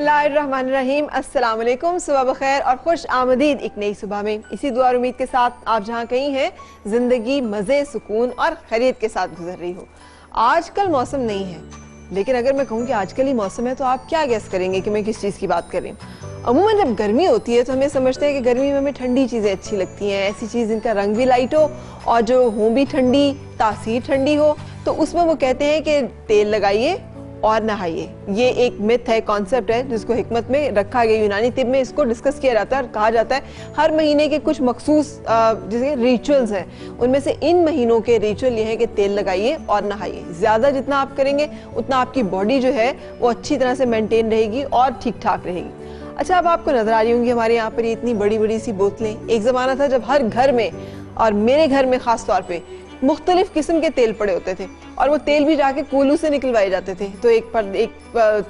बिस्मिल्लाहिर्रहमानिर्रहीम, अस्सलाम वालेकुम, सुबह बखैर और खुश आमदीद एक नई सुबह में। इसी दुआ और उम्मीद के साथ आप जहाँ कहीं हैं, ज़िंदगी मज़े, सुकून और खैरियत के साथ गुजर रही हो। आजकल मौसम नहीं है, लेकिन अगर मैं कहूँ कि आजकल ही मौसम है तो आप क्या गेस करेंगे कि मैं किस चीज़ की बात कर रही हूँ। अमूमन जब गर्मी होती है तो हमें समझते हैं कि गर्मी में हमें ठंडी चीज़ें अच्छी लगती हैं, ऐसी चीज़ जिनका रंग भी लाइट हो और जो हो भी ठंडी, तासीर ठंडी हो। तो उसमें वो कहते हैं कि तेल लगाइए और नहाइए। ये एक मिथ है, कॉन्सेप्ट है जिसको हिकमत में रखा गया। यूनानी तिब में इसको डिस्कस किया जाता है और कहा जाता है हर महीने के कुछ मखसूस जैसे रिचुअल्स हैं, उनमें से इन महीनों के रिचुअल ये है कि तेल लगाइए और नहाइए। ज़्यादा जितना आप करेंगे उतना आपकी बॉडी जो है वो अच्छी तरह से मेंटेन रहेगी और ठीक ठाक रहेगी। अच्छा, अब आपको नजर आ रही होंगी हमारे यहाँ पर इतनी बड़ी बड़ी सी बोतलें। एक ज़माना था जब हर घर में और मेरे घर में ख़ास तौर पे मुख्तलिफ किस्म के तेल पड़े होते थे और वो तेल भी जाके कोलू से निकलवाए जाते थे। तो एक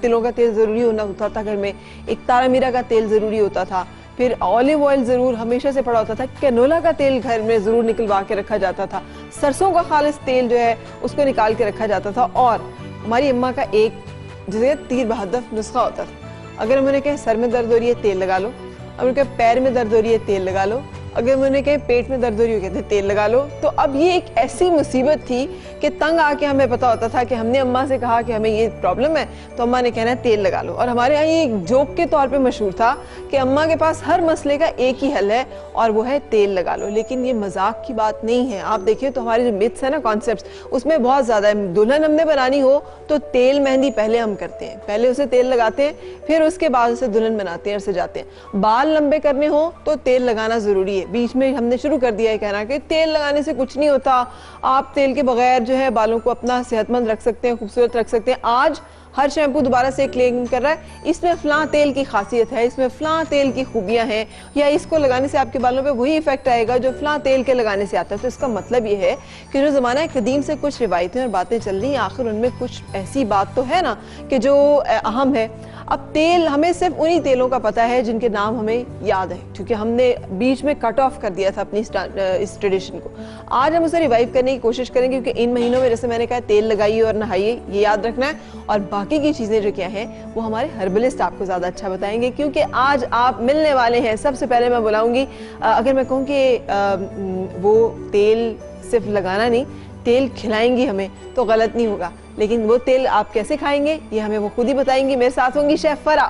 तिलों का तेल ज़रूरी होना होता था घर में, एक तारा मीरा का तेल ज़रूरी होता था, फिर ऑलिव ऑयल ज़रूर हमेशा से पड़ा होता था, कैनोला का तेल घर में ज़रूर निकलवा के रखा जाता था, सरसों का खालिस तेल जो है उसको निकाल के रखा जाता था। और हमारी अम्मा का एक जैसे तीर बहादुर नुस्खा होता था। अगर उन्होंने कहे सर में दर्द हो रही है तेल लगा लो, अगर कहे पैर में दर्द हो रही है तेल लगा लो, अगर मैंने कहे पेट में दर्द हो रही हो कहते तेल लगा लो। तो अब ये एक ऐसी मुसीबत थी कि तंग आके हमें पता होता था कि हमने अम्मा से कहा कि हमें ये प्रॉब्लम है तो अम्मा ने कहना है तेल लगा लो। और हमारे यहाँ ये एक जोक के तौर पे मशहूर था कि अम्मा के पास हर मसले का एक ही हल है और वो है तेल लगा लो। लेकिन ये मजाक की बात नहीं है। आप देखिए तो हमारे जो मिथ्स है ना, कॉन्सेप्ट्स, उसमें बहुत ज़्यादा है। दुल्हन हमने बनानी हो तो तेल मेहंदी पहले हम करते हैं, पहले उसे तेल लगाते हैं, फिर उसके बाद उसे दुल्हन बनाते हैं और सजाते हैं। बाल लंबे करने हो तो तेल लगाना ज़रूरी है। बीच में हमने शुरू कर दिया है कहना कि तेल लगाने से कुछ नहीं होता, आप तेल के बगैर जो है बालों को अपना सेहतमंद रख सकते हैं, खूबसूरत रख सकते हैं। आज हर शैम्पू दोबारा से क्लेम कर रहा है इसमें फलां तेल की खासियत है, इसमें फलां तेल की खूबियां हैं, या इसको लगाने से आपके बालों पे वही इफेक्ट आएगा जो फलां तेल के लगाने से आता है। तो इसका मतलब ये है कि जो ज़माना कदीम से कुछ रिवायतें और बातें चल रही हैं, आखिर उनमें कुछ ऐसी बात तो है ना कि जो अहम है। अब तेल हमें सिर्फ उन्हीं तेलों का पता है जिनके नाम हमें याद है, क्योंकि हमने बीच में कट ऑफ कर दिया था अपनी इस ट्रेडिशन को। आज हम उसे रिवाइव करने की कोशिश करेंगे, क्योंकि इन महीनों में जैसे मैंने कहा तेल लगाइए और नहाइए, ये याद रखना है। और बाकी की चीज़ें जो क्या हैं वो हमारे हर्बलिस्ट आपको ज़्यादा अच्छा बताएंगे, क्योंकि आज आप मिलने वाले हैं। सबसे पहले मैं बुलाऊंगी, अगर मैं कहूँ कि वो तेल सिर्फ लगाना नहीं, तेल खिलाएंगी हमें तो गलत नहीं होगा, लेकिन वो तेल आप कैसे खाएंगे ये हमें वो खुद ही बताएंगी। मेरे साथ होंगी शेफ फरा।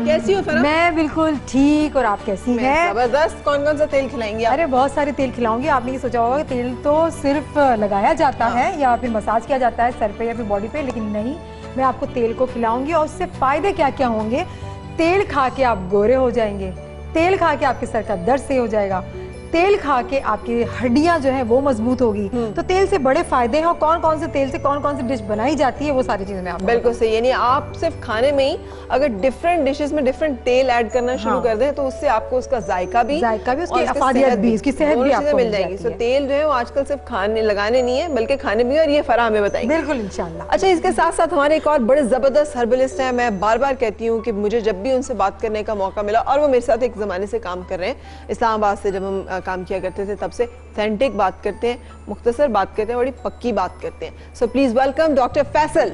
कैसी हो फरा? मैं बिल्कुल ठीक, और आप कैसी हैं? जबरदस्त। कौन कौन सा तेल खिलाएंगी आप? अरे बहुत सारे तेल खिलाऊंगी। आपने ये सोचा होगा कि तेल तो सिर्फ लगाया जाता है या फिर मसाज किया जाता है सर पे या फिर बॉडी पे, लेकिन नहीं, मैं आपको तेल को खिलाऊंगी और उससे फायदे क्या क्या होंगे। तेल खा के आप गोरे हो जाएंगे, तेल खा के आपके सर का दर्द सही हो जाएगा, तेल खा के आपकी हड्डियां जो है वो मजबूत होगी। तो तेल से बड़े फायदे हैं। और कौन कौन से तेल से कौन कौन सी डिश बनाई जाती है वो सारी चीजें मैं आपको बिल्कुल सही। यानी आप सिर्फ खाने में ही अगर डिफरेंट डिशेस में डिफरेंट तेल ऐड करना शुरू कर दें तो उससे आपको उसका जायका भी उसकी अफादियत भी, उसकी सेहत भी आपको मिल जाएगी। तो तेल जो है वो आजकल सिर्फ खाने लगाने नहीं है बल्कि खाने भी, और ये फरा हमें बताएंगे बिल्कुल इंशाल्लाह। अच्छा, इसके साथ साथ हमारे एक और बड़े जबरदस्त हर्बलिस्ट हैं। मैं बार बार कहती हूँ कि मुझे जब भी उनसे बात करने का मौका मिला, और वो मेरे साथ एक जमाने से काम कर रहे हैं, इस्लामाबाद से जब हम काम किया करते थे तब से ऑथेंटिक बात करते हैं, मुख्तसर बात करते हैं, बड़ी पक्की बात करते हैं। So please welcome doctor Faisal.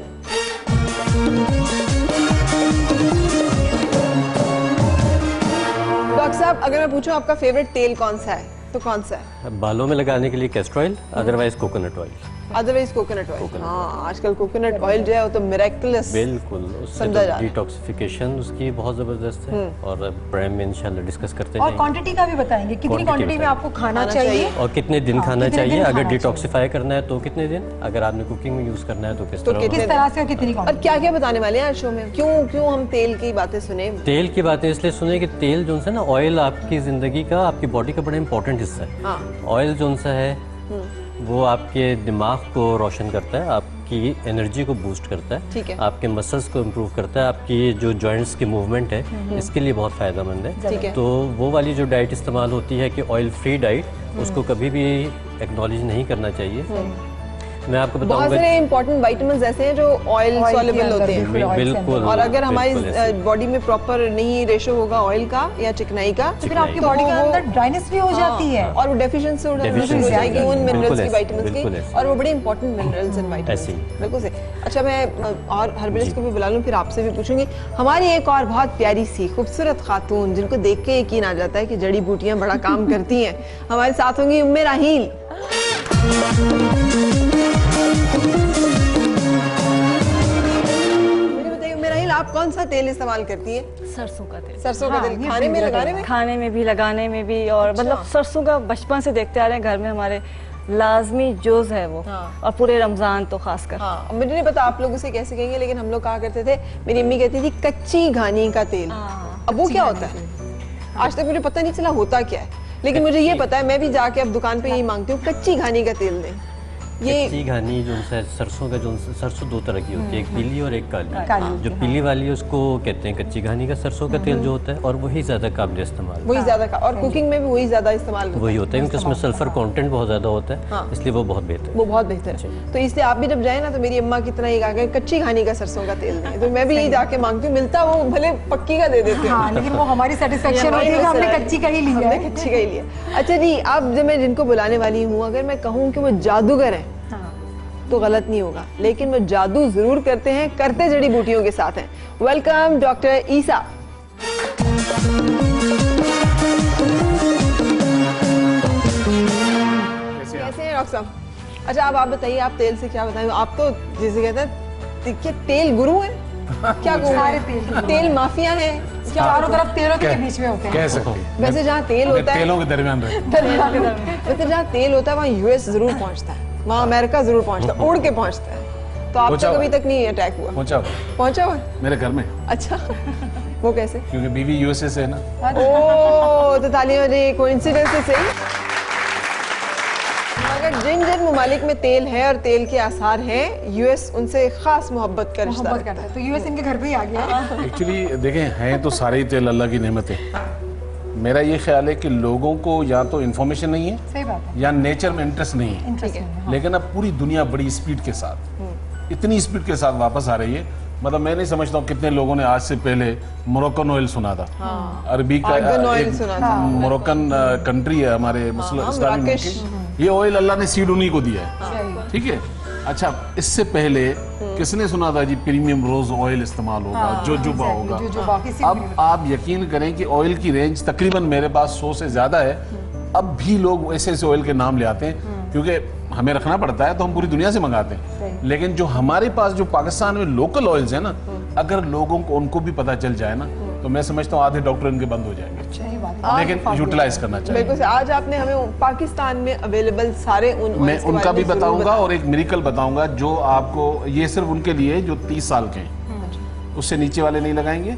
Doctor साहब, अगर मैं पूछूं आपका फेवरेट तेल कौन सा है तो कौन सा है? बालों में लगाने के लिए castor oil, otherwise coconut oil. Otherwise coconut oil. हाँ, आजकल कोकोनट ऑयल जो है वो तो मिरेकलस, बिल्कुल, उससे तो डिटॉक्सिफिकेशन उसकी बहुत जबरदस्त है। और प्राइम में इंशाल्लाह डिस्कस करते हैं। और क्वांटिटी का भी बताएंगे, कितनी क्वांटिटी में आपको खाना चाहिए और कितने दिन खाना चाहिए। अगर डिटॉक्सिफाई करना है तो कितने दिन, अगर आपने कुकिंग में यूज करना है तो किस तरह से, कितनी और क्या क्या बताने वाले हैं आज शो में? क्यों हम तेल की बातें सुने? तेल की बातें इसलिए सुने कि तेल जो है ना, ऑयल आपकी जिंदगी का, आपकी बॉडी का बड़ा इंपॉर्टेंट हिस्सा है। ऑयल जो है वो आपके दिमाग को रोशन करता है, आपकी एनर्जी को बूस्ट करता है, आपके मसल्स को इम्प्रूव करता है, आपकी जो जॉइंट्स की मूवमेंट है इसके लिए बहुत फ़ायदेमंद है। तो वो वाली जो डाइट इस्तेमाल होती है कि ऑयल फ्री डाइट, उसको कभी भी एक्नॉलेज नहीं करना चाहिए। मैं आपको बहुत बताऊंगा सारे इंपॉर्टेंट विटामिन ऐसे हैं जो ऑयल Oil के सॉल्युबल अंदर होते हैं, बिल्कुल oil से बिल्कुल और अगर हमारी बिल्कुल ऐसे। बॉडी में प्रॉपर नहीं रेशो होगा ऑयल का या चिकनाई का तो फिर आपकी बॉडी के वो- अंदर ड्राइनेस भी हो जाती है। और वो डेफिशिएंसी हो Deficiency जाएगी उन बिल्कुल मिनरल्स की, ऐसे, विटामिन्स बिल्कुल की, ऐसे। और वो बड़े इंपॉर्टेंट मिनरल्स एंड ऐसे ही। विटामिन्स बिल्कुल से। अच्छा, मैं और हरबरिस को भी बुला लूं, फिर आपसे भी पूछूंगी। हमारी एक और बहुत प्यारी सी खूबसूरत खातून जिनको देख के यकीन आ जाता है कि जड़ी बूटियां बड़ा काम करती हैं, हमारे साथ होंगी उम्मे राहील। मुझे बताइए उम्मे राहील, आप कौन सा तेल इस्तेमाल करती हैं? सरसों का तेल। सरसों का हाँ, तेल ये खाने में favorite लगाने है। में? खाने में भी, लगाने में भी, और मतलब सरसों का बचपन से देखते आ रहे हैं घर में हमारे, लाजमी जोज है वो। हाँ। और पूरे रमजान तो खासकर। हाँ, मुझे नहीं पता आप लोग उसे कैसे कहेंगे, लेकिन हम लोग कहा करते थे, मेरी अम्मी कहती थी कच्ची घानी का तेल। अब वो क्या होता है? आज तक मुझे पता नहीं चला होता क्या है, लेकिन मुझे ये पता है, मैं भी जाके अब दुकान पे यही मांगती हूँ, कच्ची घानी का तेल दें। ये कच्ची घानी जो है सरसों का, जो सरसों दो तरह की होती है, एक पीली और एक काली। काली, जो पीली वाली है उसको कहते हैं कच्ची घानी का सरसों का तेल जो होता है, और वही ज्यादा काबिल इस्तेमाल वही ज्यादा का, और कुकिंग में भी वही ज्यादा इस्तेमाल होता है। वही होता है, क्योंकि उसमें सल्फर कंटेंट बहुत ज्यादा होता है, हाँ। इसलिए वो बहुत बेहतर है। वो बहुत बेहतर है। तो इसलिए आप भी जब जाए ना, तो मेरी अम्मा की तरह ही कहा कच्ची घानी का सरसों का तेल दें, तो मैं भी यही जाके मांगती हूँ, मिलता वो भले पक्की का दे देते हैं। हाँ, लेकिन वो हमारी सेटिस्फेक्शन होती है कि हमने कच्ची का ही लिया हमने है। कच्ची का ही लिया। अच्छा जी, अब जब मैं जिनको बुलाने वाली हूँ, अगर मैं कहूँ कि वो जादूगर हैं हाँ। तो गलत नहीं होगा, लेकिन वो जादू जरूर करते हैं, करते जड़ी बूटियों के साथ हैं। वेलकम डॉक्टर ईसा। कैसे हैं डॉक्टर साहब? अच्छा, अब आप बताइए, आप तेल से क्या बताएं? आप तो जैसे कहते हैं देखिए, तेल गुरु हैं, क्या गुरु सारे हैं? तेल माफिया हैं क्या? चारों तरफ तेलों के बीच में होते हैं। कह सकते हैं। वैसे जहाँ तेल होता है, तेलों के दरमियान रहे। वैसे जहाँ तेल होता है वहाँ यूएस जरूर पहुँचता है, वहाँ अमेरिका जरूर पहुँचता है, उड़ के पहुँचता है। तो आप पहुंचा तक अभी हुआ। तक नहीं अटैक हुआ? पहुंचा पहुँचा हुआ है? मेरे घर में, अच्छा, वो कैसे? क्योंकि बीवी यूएसए से है ना। ओ, तो तालियां बजाइए, कोइंसिडेंस से सही। अगर जिन जिन ममालिक में तेल है और तेल के आसार हैं, यूएस उनसे खास मोहब्बत का रिश्ता मोहब्बत रखता करता है, तो यूएस इनके घर पे ही आ गया है। एक्चुअली देखें, हैं तो सारे ही तेल अल्लाह की नेमत है। मेरा ये ख्याल है कि लोगों को या तो इन्फॉर्मेशन नहीं है सही बात है। या नेचर में इंटरेस्ट नहीं है। इंटरेस्टिंग है। लेकिन अब पूरी दुनिया बड़ी स्पीड के साथ, इतनी स्पीड के साथ वापस आ रही है, मतलब मैं नहीं समझता हूँ कितने लोगों ने आज से पहले मोरक्कन ऑयल सुना था। अरबी का आर्गन ऑयल एक सुना था। मोरक्कन कंट्री है हमारे मुस्लिम हाँ, इस्लामी मुल्क मराकश। की। ये ऑयल अल्लाह ने सीड उन्हीं को दिया है, सही। ठीक है। अच्छा, इससे पहले किसने सुना था जी प्रीमियम रोज ऑयल इस्तेमाल होगा, जोजोबा होगा। जो बाकी से अब आप यकीन करें कि ऑयल की रेंज तकरीबन मेरे पास 100 से ज्यादा है। अब भी लोग ऐसे ऐसे ऑयल के नाम ले आते हैं, क्योंकि हमें रखना पड़ता है, तो हम पूरी दुनिया से मंगाते हैं। लेकिन जो हमारे पास जो पाकिस्तान में लोकल ऑयल्स है ना, अगर लोगों को उनको भी पता चल जाए ना, तो मैं समझता हूँ आधे डॉक्टर इनके बंद हो जाएंगे। सही बात है। लेकिन यूटिलाइज करना चाहिए। बिल्कुल से। आज आपने हमें पाकिस्तान में अवेलेबल सारे उन मैं oils के उनका बारे भी में जरूर बताऊंगा, बताएं। और एक मिरेकल बताऊंगा जो आपको, ये सिर्फ उनके लिए जो 30 साल के हैं, उससे नीचे वाले नहीं लगाएंगे।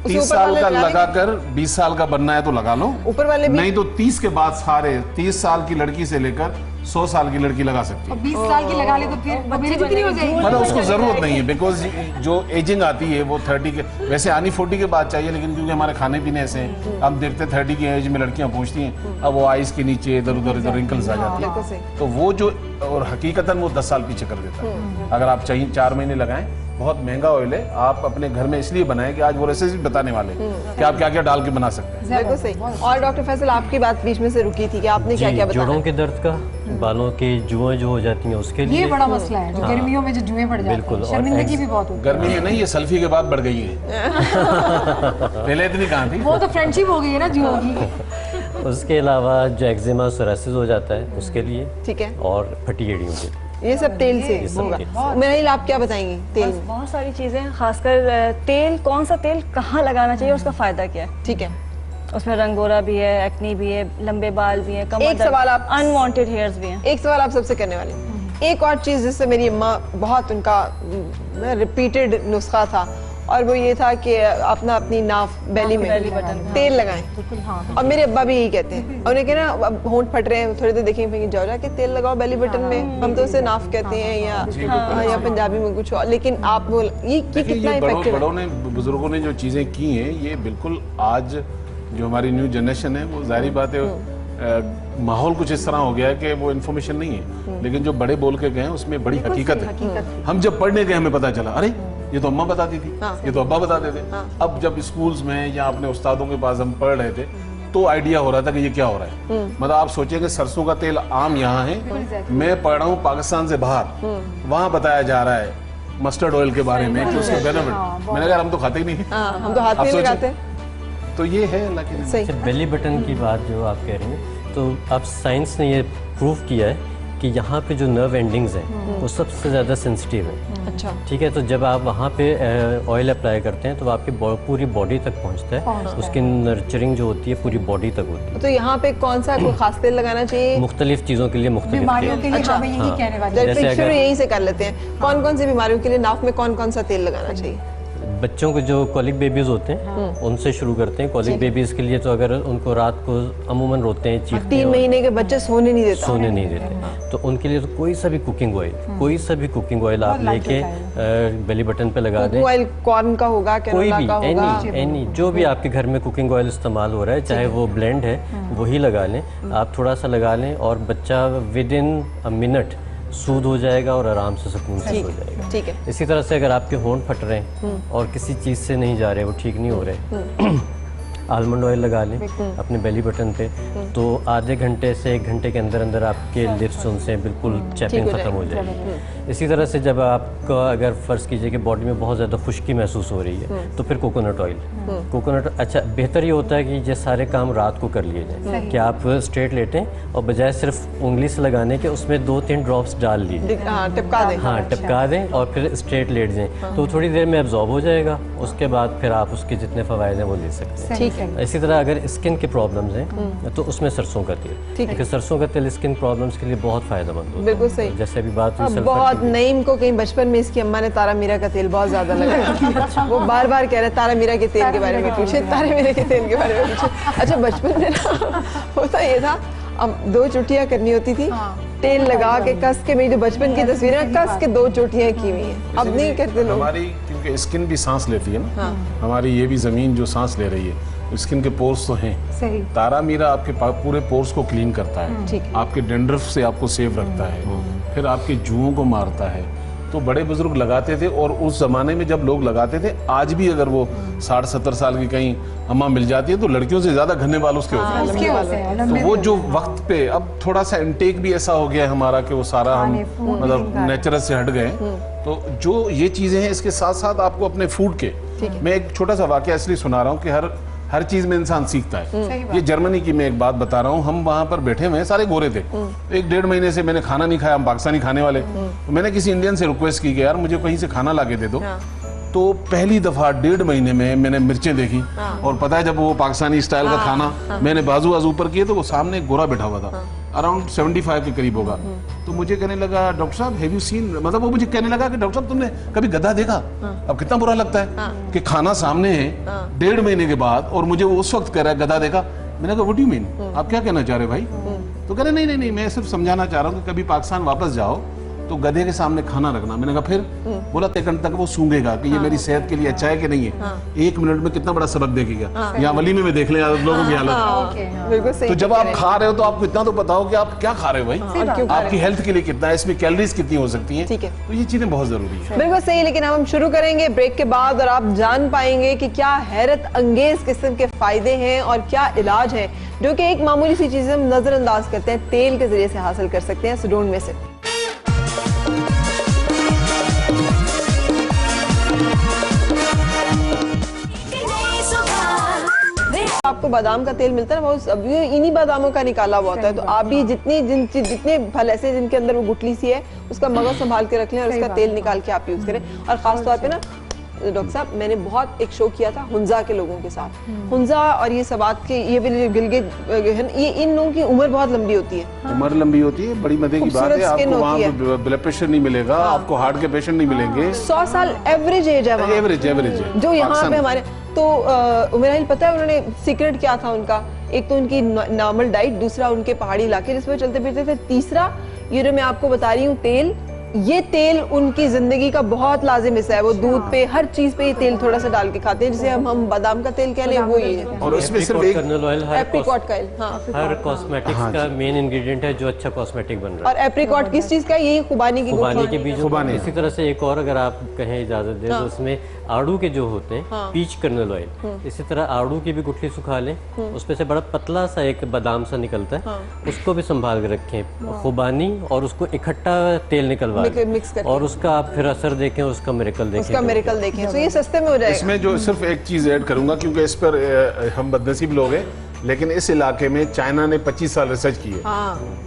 30 ऊपर साल वाले का लगा लगाकर 20 साल का बनना है तो लगा लो, ऊपर वाले भी? नहीं तो 30 के बाद सारे 30 साल की लड़की से लेकर 100 साल की लड़की लगा सकती है। और 20 साल की लगा ले तो फिर मेरी जितनी हो जाएगी। मतलब उसको जरूरत नहीं है, बिकॉज जो एजिंग आती है वो 30 के, वैसे आनी 40 के बाद चाहिए, लेकिन क्योंकि हमारे खाने पीने ऐसे हैं, हम देखते हैं 30 की एज में लड़कियां पहुंचती हैं, अब वो आइस के नीचे इधर उधर रिंकल्स आ जाती बिल्कुल है, सही। तो वो जो, और हकीकतन वो 10 साल पीछे कर देता है। अगर आप चाहिए 4 महीने लगाएं, बहुत महंगा ऑयल है, आप अपने घर में इसलिए बनाएं कि आज वो रेसिपी बताने वाले हैं कि आप क्या क्या डाल के बना सकते हैं। बिल्कुल सही। और डॉक्टर फैसल, आपकी बात बीच में से रुकी थी कि आपने क्या क्या जी, बताया? जोड़ों के दर्द का, बालों के जुएं जो हो जाती हैं उसके लिए ये बड़ा मसला है, जो गर्मियों में जो जुएं पड़ जाती बिल्कुल, हैं, और शर्मिंदगी भी बहुत होती है। गर्मी में नहीं, ये सल्फी के बाद बढ़ गई है। पहले इतनी कहाँ थी। वो तो फ्रेंडशिप हो गई है ना जुओं की। उसके अलावा जो एक्जिमा सोरासिस हो जाता है उसके लिए, ठीक है, और फटी एड़ियों के लिए। ये सब तेल से ये सब होगा। तेल से। मेरा आप क्या बताएंगी तेल बस में? बहुत सारी चीज़ें, खासकर तेल, कौन सा तेल कहाँ लगाना चाहिए और उसका फ़ायदा क्या है। ठीक है, उसमें रंगोरा भी है, एक्नी भी है, लंबे बाल भी हैं, कमर एक सवाल आप- अनवांटेड हेयर्स भी हैं। एक सवाल आप सबसे करने वाले हैं। एक और चीज जिससे मेरी अम्मा बहुत, उनका रिपीटेड नुस्खा था, और वो ये था कि अपना अपनी नाफ बेली में बेली बटन में। तेल लगाएं। बिल्कुल हाँ। और मेरे अब्बा भी यही कहते हैं, और उन्हें कहना अब होंठ फट रहे हैं, थोड़ी देर देखेंगे जाओ जाके तेल लगाओ बेली बटन में। हम तो उसे नाफ कहते हैं, या पंजाबी में कुछ और, लेकिन आप वो ये देखिए, कितना ये इफेक्टिव है? बड़ों ने, बुजुर्गों ने जो चीज़ें की हैं, ये बिल्कुल आज जो हमारी न्यू जनरेशन है, वो जाहिर बात है माहौल कुछ इस तरह हो गया है कि वो इन्फॉर्मेशन नहीं है, लेकिन जो बड़े बोल के गए हैं उसमें बड़ी हकीकत है। हम जब पढ़ने गए हमें पता चला, अरे ये तो अम्मा बताती थी, ये तो अब्बा बताते थे। अब जब स्कूल्स में या अपने उस्तादों के पास हम पढ़ रहे थे तो आइडिया हो रहा था कि ये क्या हो रहा है। मतलब आप सोचेंगे सरसों का तेल आम यहाँ है, मैं पढ़ रहा हूँ पाकिस्तान से बाहर, वहाँ बताया जा रहा है मस्टर्ड ऑयल के बारे में कि उसके बेनिफिट। मैंने कहा हम तो खाते ही नहीं, हम तो हाथ में लगाते। तो ये है अल्लाह की सही। बेली बटन की बात जो आप कह रही हैं, तो अब साइंस ने ये प्रूव किया है कि यहाँ पे जो नर्व एंडिंग्स हैं वो सबसे ज़्यादा सेंसिटिव है। अच्छा। ठीक है, तो जब आप वहाँ पे ऑयल अप्लाई करते हैं तो वो आपकी पूरी बॉडी तक पहुँचता है, उसकी नर्चरिंग जो होती है पूरी बॉडी तक होती है। तो यहाँ पे कौन सा कोई खास तेल लगाना चाहिए? मुख्तलिफ चीज़ों के लिए मुख्तलिफ बीमारियों तेल। के लिए अच्छा, हमें यही कहने वाली जैसे शुरू अगर- यहीं से कर लेते हैं। कौन कौन सी बीमारियों के लिए नाक में कौन कौन सा तेल लगाना चाहिए? बच्चों के जो कॉलिक बेबीज होते हैं उनसे शुरू करते हैं। कॉलिक बेबीज के लिए तो अगर उनको रात को अमूमन रोते हैं, चीखते 3 हैं, महीने के बच्चे सोने नहीं देता। सोने नहीं देते, तो उनके लिए तो कोई सा भी कुकिंग ऑयल, कोई सा भी कुकिंग ऑयल आप लेके बेली बटन पे लगा दें। ऑयल कॉर्न का होगा, कोई कैनोला भी का होगा। एनी जो भी आपके घर में कुकिंग ऑयल इस्तेमाल हो रहा है, चाहे वो ब्लेंड है वही लगा लें, आप थोड़ा सा लगा लें और बच्चा विद इन अ मिनट सूद हो जाएगा और आराम से सुकून से हो जाएगा। ठीक है। इसी तरह से अगर आपके होंठ फट रहे हैं और किसी चीज़ से नहीं जा रहे, वो ठीक नहीं हो रहे, आलमंड ऑयल लगा लें अपने बेली बटन पे, तो आधे घंटे से 1 घंटे के अंदर अंदर आपके लिप्स उनसे बिल्कुल चैपिंग ख़त्म हो जाएगी। इसी तरह से जब आपका अगर फ़र्ज़ कीजिए कि बॉडी में बहुत ज़्यादा खुश्की महसूस हो रही है तो फिर कोकोनट ऑयल, कोकोनट अच्छा बेहतर ये होता है कि ये सारे काम रात को कर लिए जाएं, कि आप स्ट्रेट लेटें और बजाय सिर्फ उंगली से लगाने के उसमें 2-3 ड्रॉप्स डाल लीजिए। टिपका दें। हाँ, टपका दें और फिर स्ट्रेट लेट जाएं, तो थोड़ी देर में एब्जॉर्ब हो जाएगा। उसके बाद फिर आप उसके जितने फ़वाइद हैं वो ले सकते हैं। ठीक है। इसी तरह अगर स्किन के प्रॉब्लम्स हैं तो उसमें सरसों का तेल, क्योंकि सरसों का तेल स्किन प्रॉब्लम्स के लिए बहुत फ़ायदेमंद होता है। बिल्कुल सही। जैसे अभी बात हुई सल्फर बहुत की। नईम को कहीं बचपन में इसकी अम्मा ने तारा मीरा का तेल बहुत ज्यादा लगाया। वो बार बार कह रहे तारा मीरा के तेल के बारे में पूछे, तारा मीरा के तेल के बारे में पूछे। अच्छा, बचपन में ना होता ये था, अब 2 चुटियां करनी होती थी, तेल लगा के कस के, मेरी जो बचपन की तस्वीर है कस के 2 चोटियां की हुई हैं। अब नहीं करते लोग। हमारी क्योंकि स्किन भी सांस लेती है ना, हमारी ये भी जमीन जो सांस ले रही है, स्किन के पोर्स तो हैं। सही। तारा मीरा आपके पूरे पोर्स को क्लीन करता है, ठीक है। आपके डैंड्रफ से आपको सेफ रखता है, फिर आपके जुओं को मारता है। तो बड़े बुजुर्ग लगाते थे, और उस जमाने में जब लोग लगाते थे, आज भी अगर वो 60-70 साल की कहीं अम्मा मिल जाती है तो लड़कियों से ज्यादा घने बाल उसके होते हैं। उसके होते हैं, तो लंबे वो जो वक्त पे, अब थोड़ा सा इंटेक भी ऐसा हो गया है हमारा कि वो सारा हम खाने, food मतलब भी नेचुरल से हट गए। तो जो ये चीजें हैं, इसके साथ साथ आपको अपने फूड के, मैं एक छोटा सा वाकया इसलिए सुना रहा हूँ कि हर चीज में इंसान सीखता है। ये जर्मनी की मैं एक बात बता रहा हूँ, हम वहाँ पर बैठे हुए हैं, सारे गोरे थे, 1-1.5 महीने से मैंने खाना नहीं खाया, हम पाकिस्तानी खाने वाले। तो मैंने किसी इंडियन से रिक्वेस्ट की कि यार मुझे कहीं से खाना ला के दे दो। तो पहली दफा 1.5 महीने में मैंने मिर्चें देखी, और पता है जब वो पाकिस्तानी स्टाइल का खाना मैंने बाजू ऊपर किए तो वो सामने एक गोरा बैठा हुआ था, अराउंड 75 के करीब होगा। तो मुझे कहने लगा, डॉक्टर साहब हैव यू सीन, मतलब वो मुझे कहने लगा कि डॉक्टर साहब तुमने कभी गधा देखा? अब कितना बुरा लगता है कि खाना सामने है 1.5 महीने के बाद, और मुझे वो उस वक्त कह रहा है गधा देखा। मैंने कहा व्हाट डू यू मीन, आप क्या कहना चाह रहे भाई? तो कह रहे नहीं, मैं सिर्फ समझाना चाह रहा हूँ कि कभी पाकिस्तान वापस जाओ तो गधे के सामने खाना रखना। मैंने कहा फिर? बोला 1 घंटे तक वो सूंघेगा कि ये मेरी सेहत के लिए अच्छा है कि नहीं है। 1 मिनट में कितना बड़ा सबक देखेगा। यहाँ वली में देख लें लोगों की हालत। बिल्कुल सही। तो जब आप खा रहे हो तो आपको इतना तो पता हो कि आप क्या खा रहे हो भाई, आपकी हेल्थ के लिए कितना है, इसमें कैलोरीज कितनी हो सकती हैं। ठीक है। तो ये चीजें बहुत जरूरी है। बिल्कुल सही। लेकिन हम शुरू करेंगे ब्रेक के बाद, और आप जान पाएंगे कि क्या हैरत अंगेज किस्म के फायदे हैं और क्या इलाज है जो कि एक मामूली सी चीज हम नजरअंदाज करते हैं, तेल के जरिए से हासिल कर सकते हैं। So don't miss it. आपको बादाम का तेल मिलता है ना, वो अभी इन्हीं बादामों का निकाला हुआ होता है। तो आप भी जितने फल ऐसे जिनके अंदर वो गुठली सी है, उसका मगज संभाल के रख लें और उसका तेल निकाल के आप यूज करें। और खास तौर पे ना डॉक्टर साहब, मैंने बहुत एक शो किया था हुंजा के लोगों के साथ। हुंजा और ये सवात के ये भी गिलगित, ये इन लोगों की उम्र बहुत लंबी होती है। उम्र लंबी होती है, बड़ी मजे की बात है। आपको वहाँ ब्लड प्रेशर नहीं मिलेगा, आपको हार्ट के पेशेंट नहीं मिलेंगे। 100 साल एवरेज एज है वहाँ। एवरेज है जो यहाँ पे हमारे। तो उमेराहिल पता है उन्होंने सीक्रेट क्या था उनका? एक तो उनकी नॉर्मल डाइट, दूसरा उनके पहाड़ी इलाके जिसमें चलते फिरते थे, तीसरा ये मैं आपको बता रही हूँ तेल, ये तेल उनकी जिंदगी का बहुत लाजिम हिस्सा है। वो दूध पे, हर चीज पे ये तेल थोड़ा सा डाल के खाते हैं, जिसे हम बादाम का तेल कह लें, वो ये है। और उसमें सिर्फ एक कर्नल ऑयल एप्रिकॉट का, हाँ, हर कॉस्मेटिक्स का मेन इंग्रेडिएंट है जो अच्छा कॉस्मेटिक बन रहा है। और एप्रिकॉट किस चीज का है? यही खुबानी की खुबानी के बीजों का। खुबानी। इसी तरह से एक और अगर आप कहें इजाजत दे तो उसमें आड़ू के जो होते हैं, पीच कर्नल ऑयल, इसी तरह आड़ू की भी गुठली सुखा लें, उसमें से बड़ा पतला सा एक बादाम सा निकलता है, उसको भी संभाल के रखें, खुबानी, और उसको इकट्ठा तेल निकलवा लें, मिक्स करके, और उसका आप फिर असर देखें, उसका मिरेकल देखें। उसका मिरेकल देखें, तो ये सस्ते में हो जाएगा। इसमें जो सिर्फ एक चीज ऐड करूंगा, क्योंकि इस पर हम बदनसीब लोग हैं, लेकिन इस इलाके में चाइना ने 25 साल रिसर्च की है।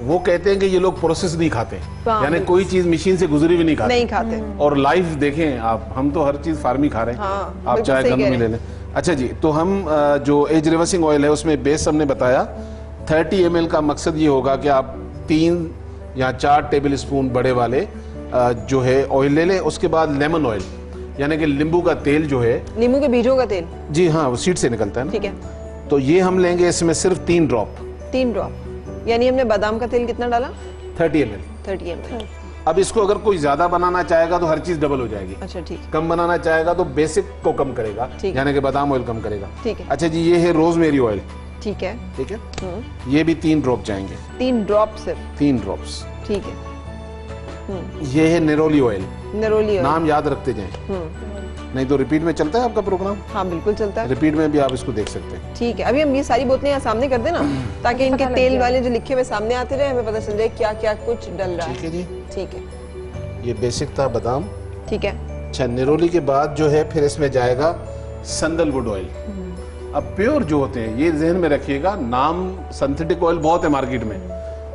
वो कहते हैं कि ये लोग प्रोसेस नहीं खाते, यानी कोई चीज मशीन से गुजरी भी नहीं खाते। और लाइव देखें आप, हम तो हर चीज फार्मी खा रहे हैं। आप चाहे गंदम में ले लें। अच्छा जी, तो हम जो एज रिवर्सिंग ऑयल है उसमें बेस हमने बताया 30 ml का मकसद ये होगा कि आप 3 या 4 टेबल स्पून बड़े वाले जो है ऑयल ले लें। उसके बाद लेमन ऑयल, यानी कि नींबू का तेल जो है, नींबू के बीजों का तेल, जी हाँ, वो सीड से निकलता है ना, ठीक है, तो ये हम लेंगे इसमें सिर्फ 3 ड्रॉप। 3 ड्रॉप, यानी हमने बादाम का तेल कितना डाला? 30 ml। 30 ml। अब इसको अगर कोई ज्यादा बनाना चाहेगा तो हर चीज डबल हो जाएगी। अच्छा, ठीक, कम बनाना चाहेगा तो बेसिक को कम करेगा, ठीक। यानी कि बादाम ऑयल कम करेगा। ठीक है। अच्छा जी, ये है रोजमेरी ऑयल, ठीक है, ठीक है, ये भी 3 ड्रॉप जाएंगे। 3 ड्रॉप सिर्फ, 3 ड्रॉप्स। ठीक है। ये है निरोली ऑयल, नरोली ऑयल, नाम याद रखते जाएं, नहीं तो रिपीट में चलता है आपका प्रोग्राम, हाँ बिल्कुल चलता है। रिपीट में भी आप इसको देख सकते हैं। ठीक है, अभी हम ये सारी बोतलें यहाँ सामने कर देना, ताकि इनके तेल वाले जो लिखे हुए सामने आते रहे, हमें पता चल जाए क्या क्या कुछ डल रहा ठीक है। है जी, ठीक है, ये बेसिक था बादाम। ठीक है, अच्छा, निरोली के बाद जो है फिर इसमें जाएगा संदलवुड ऑयल। अब प्योर जो होते हैं, ये जहन में रखिएगा, नाम सिंथेटिक ऑयल बहुत है मार्केट में,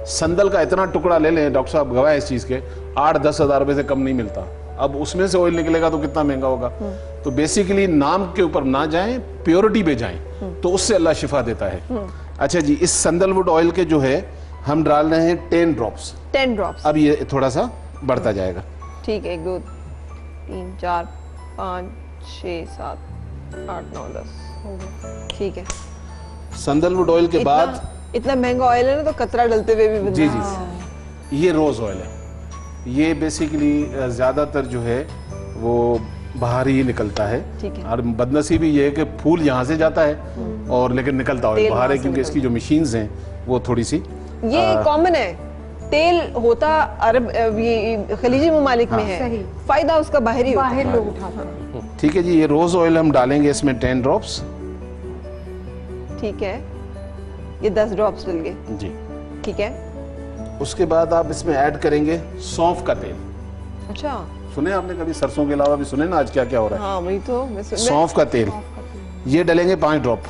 संदल का इतना टुकड़ा ले लें, डॉक्टर साहब गवाह है इस चीज के, 8-10 हज़ार रुपए से कम नहीं मिलता। अब उसमें से ऑयल निकलेगा तो कितना महंगा होगा। तो बेसिकली नाम के ऊपर ना जाएं, प्योरिटी पे जाएं, तो उससे अल्लाह शिफा देता है। अच्छा जी, इस संदलवुड ऑयल के जो है हम डाल रहे हैं 10 ड्रॉप्स। 10 ड्रॉप्स, अब ये थोड़ा सा बढ़ता जाएगा। ठीक है, 1 2 3 4 5 6 7 8 9 10, ठीक है। संदलवुड ऑयल के बाद इतना महंगा ऑयल है ना, तो कतरा डलते हुए भी बनता जी है। जी, ये रोज ऑयल है। ये बेसिकली ज्यादातर जो है वो बाहर ही निकलता है, ठीक है। और बदनसीबी ये है कि फूल यहाँ से जाता है और लेकिन निकलता ऑयल तेल बाहर है, वहाँ से क्योंकि इसकी जो मशीन्स हैं वो थोड़ी सी ये कॉमन है। तेल होता अरब ये खलीजी ममालिक में है, सही। फायदा उसका बाहर ही होता है। बाहर लोग उठाते हैं। ठीक है जी। ये रोज ऑयल हम डालेंगे इसमें 10 ड्रॉप्स। ठीक है, ये 10 ड्रॉप्स डल गए, जी। ठीक है। उसके बाद आप इसमें ऐड करेंगे सौंफ का तेल। अच्छा, सुने आपने कभी? सरसों के अलावा भी सुने ना आज क्या क्या हो रहा है। हाँ वही तो मैं सौंफ का तेल, ये डलेंगे 5 ड्रॉप।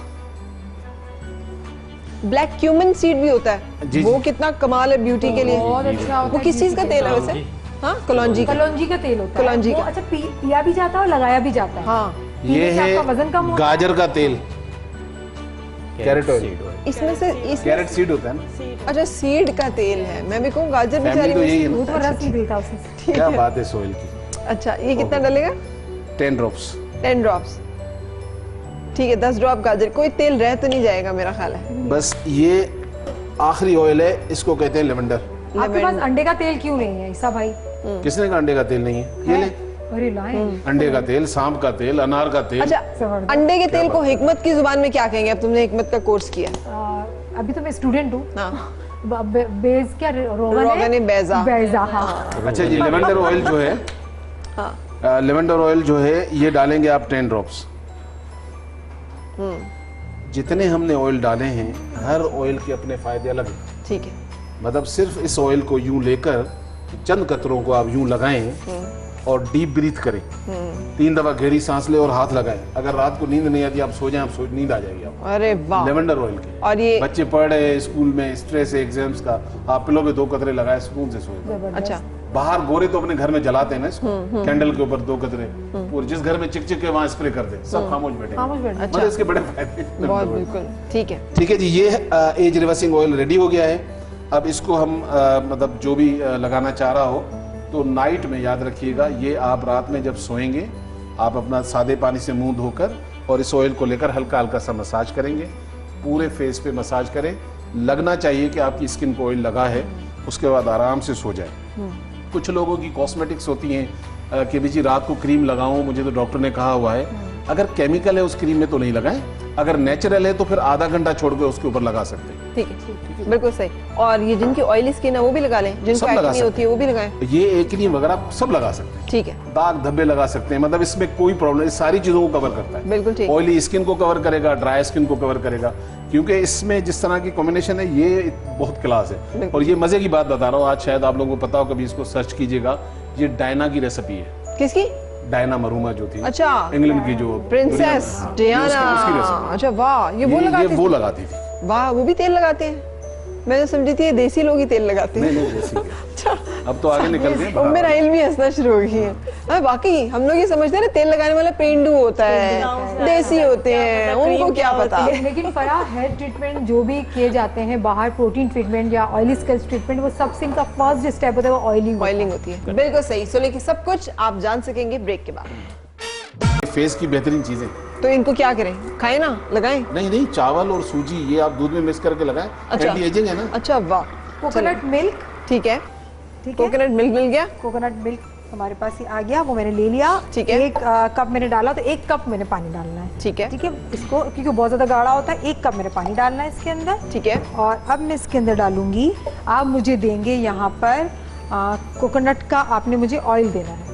ब्लैक क्यूमन सीड भी होता है, जी, वो जी। कितना कमाल है ब्यूटी के लिए। बहुत अच्छा होता वो है। किस चीज का तेल है वैसे? हाँ, कलौंजी का। कलौंजी का तेल होता है। कलौंजी वो का। अच्छा पिया भी जाता है और लगाया भी जाता है। हाँ, ये पीने से आपका वजन कम है होता है। गाजर का तेल, कैरेट ऑयल। इसमें से कैरेट सीड होता है ना। अच्छा, सीड का तेल है। मैं भी कहूँ गाजर फैमिली बेचारी तो में यही है वो ना। तो रस निकलता है उसमें। क्या बात है सोयल की। अच्छा, ये कितना डलेगा? 10 ड्रॉप्स। 10 ड्रॉप्स, ठीक है। 10 ड्रॉप गाजर, कोई तेल रह तो नहीं जाएगा मेरा ख्याल है। बस ये आखिरी ऑयल है, इसको कहते हैं लेवेंडर। आपके पास अंडे का तेल क्यों नहीं है ईसा भाई? किसने कहा अंडे का तेल नहीं है? ये ले, अरे लाए। अंडे का तेल, सांप का तेल, अनार का तेल। अच्छा, जबरदस्त। अंडे के तेल को हिकमत की जुबान में क्या कहेंगे? अब तुमने हिकमत का कोर्स किया। अभी तो मैं स्टूडेंट हूँ। हाँ, बेज क्या रोगन रोगन बैजा। बैजा, हाँ। अच्छा जी, लेवेंडर ऑयल जो है, हाँ, लेवेंडर ऑयल जो है ये डालेंगे आप 10 ड्रॉप्स। जितने हमने ऑयल डाले हैं, हर ऑयल के अपने फायदे अलग हैं। ठीक है। मतलब सिर्फ इस ऑयल को यूं लेकर चंद कतरों को आप यूं लगाएं और डीप ब्रीथ करें। 3 दफा गहरी सांस ले और हाथ लगाएं। अगर रात को नींद नहीं आती, आप सो जाएं, नींद आ जाएगी आपको। अरे वाह। लेवेंडर ऑयल के। और ये बच्चे पढ़ रहे हैं स्कूल में, स्ट्रेस है एग्जाम्स का, आप पिलो पे 2 कतरे लगाए, सुकून से सोए। अच्छा, बाहर गोरे तो अपने घर में जलाते हैं ना इसको, कैंडल के ऊपर 2 कतरे, और जिस घर में चिक है वहां स्प्रे कर दे, सब खामोश बैठे। खामोश बैठे। मतलब इसके बड़े फायदे। बहुत बिल्कुल ठीक है। ठीक है जी, ये एज रिवर्सिंग ऑयल रेडी हो गया है। अब इसको हम मतलब जो भी लगाना चाह रहा हो तो नाइट में, याद रखिएगा, ये आप रात में जब सोएंगे आप अपना सादे पानी से मुंह धोकर और इस ऑयल को लेकर हल्का हल्का सा मसाज करेंगे। पूरे फेस पे मसाज करें, लगना चाहिए कि आपकी स्किन को ऑयल लगा है। उसके बाद आराम से सो जाए। कुछ लोगों की कॉस्मेटिक्स होती हैं कि जी रात को क्रीम लगाऊं, मुझे तो डॉक्टर ने कहा हुआ है, अगर केमिकल है उस क्रीम में तो नहीं लगाएं, अगर नेचुरल है तो फिर आधा घंटा छोड़ के उसके ऊपर लगा सकते हैं। ठीक है, बिल्कुल सही। और ये जिनकी ऑयली स्किन है वो भी लगा लें, जिनको सब लगा एक्ने होती है वो भी लगाएं। ये एक क्रीम वगैरह सब लगा सकते हैं। ठीक है, दाग धब्बे लगा सकते हैं, मतलब इसमें कोई प्रॉब्लम, इस सारी चीजों को कवर करता है। बिल्कुल ठीक। ऑयली स्किन को कवर करेगा, ड्राई स्किन को कवर करेगा, क्योंकि इसमें जिस तरह की कॉम्बिनेशन है ये बहुत क्लास है। और ये मजे की बात बता रहा हूँ, आज शायद आप लोगों को पता हो, कभी इसको सर्च कीजिएगा, ये डायना की रेसिपी है। किसकी? डायना मरूमा जो थी, अच्छा, इंग्लैंड की जो प्रिंसेस डियाना। अच्छा वाह, ये वो लगाती थी। वाह, वो भी तेल लगाते हैं? मैं तो समझी थी ये देसी लोग ही तेल लगाते हैं। नहीं देसी। अच्छा, अब तो आगे निकल गए। उम्र राइल भी हंसना शुरू हो गई है। हाँ, बाकी हम लोग ये समझते हैं ना तेल लगाने वाला पेंडू होता है, देसी होते हैं, उनको क्या पता। लेकिन फराह, हेयर ट्रीटमेंट जो भी किए जाते हैं बाहर, प्रोटीन ट्रीटमेंट या ऑयली स्किन ट्रीटमेंट, वो सबसे इनका फर्स्ट स्टेप होता है वो ऑयलिंग होती है। बिल्कुल सही। सो लेकिन सब कुछ आप जान सकेंगे ब्रेक के बाद। फेस की बेहतरीन चीजें, तो इनको क्या करें? खाएं ना, लगाएं? नहीं, चावल और सूजी ये आप दूध में मिक्स करके लगाएं। अच्छा, एंटी एजिंग है ना। अच्छा वाह। कोकोनट मिल्क, ठीक है, कोकोनट मिल्क मिल गया। कोकोनट मिल्क हमारे पास ही आ गया, वो मैंने ले लिया। ठीक है, 1 कप मैंने डाला, तो 1 कप मैंने पानी डालना है। ठीक है, ठीक है, इसको क्योंकि बहुत ज्यादा गाढ़ा होता है, 1 कप मैंने पानी डालना है इसके अंदर। ठीक है, और अब मैं इसके अंदर डालूंगी, आप मुझे देंगे यहाँ पर कोकोनट का, आपने मुझे ऑयल देना है,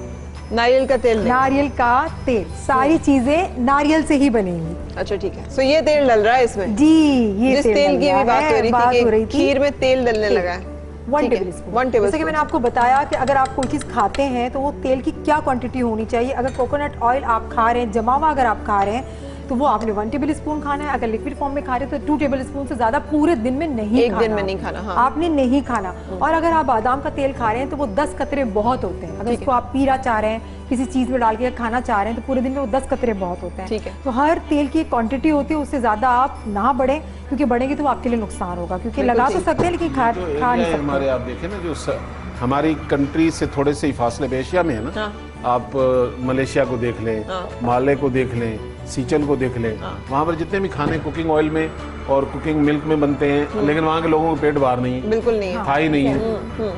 नारियल का तेल। नारियल का तेल, सारी चीजें नारियल से ही बनेंगी। अच्छा ठीक है। सो ये तेल डल रहा है इसमें? जी, ये जिस तेल की भी बात हो रही थी, खीर में तेल डलने लगा है। 1 टेबल स्पून। जैसे कि मैंने आपको बताया कि अगर आप कोई चीज़ खाते हैं तो वो तेल की क्या क्वांटिटी होनी चाहिए। अगर कोकोनट ऑयल आप खा रहे हैं, जमा हुआ अगर आप खा रहे हैं, तो वो आपने 1 टेबल स्पून खाना है। अगर लिक्विड फॉर्म में खा रहे हैं तो 2 टेबल स्पून से ज्यादा पूरे दिन में नहीं एक खाना। दिन में नहीं खाना। हाँ। आपने नहीं खाना। और अगर आप बादाम का तेल खा रहे हैं तो वो 10 कतरे बहुत होते हैं। अगर इसको आप पीना चाह रहे हैं, किसी चीज में डाल के खाना चाह रहे हैं, तो पूरे दिन में वो 10 कतरे बहुत होते हैं। ठीक है। तो हर तेल की क्वांटिटी होती है, उससे ज्यादा आप ना बढ़े, क्योंकि बढ़ेंगे तो आपके लिए नुकसान होगा। क्योंकि लगा तो सकते हैं लेकिन खा नहीं सकते। हमारे आप देखें ना, जो हमारी कंट्री से थोड़े से ही फासले पे एशिया में है ना। आप मलेशिया को देख लें, माले को देख लें, सीचल को देख लें, वहाँ पर जितने भी खाने कुकिंग ऑयल में और कुकिंग मिल्क में बनते हैं, लेकिन वहाँ के लोगों को पेट बाहर नहीं है, बिल्कुल नहीं है, थाई नहीं है।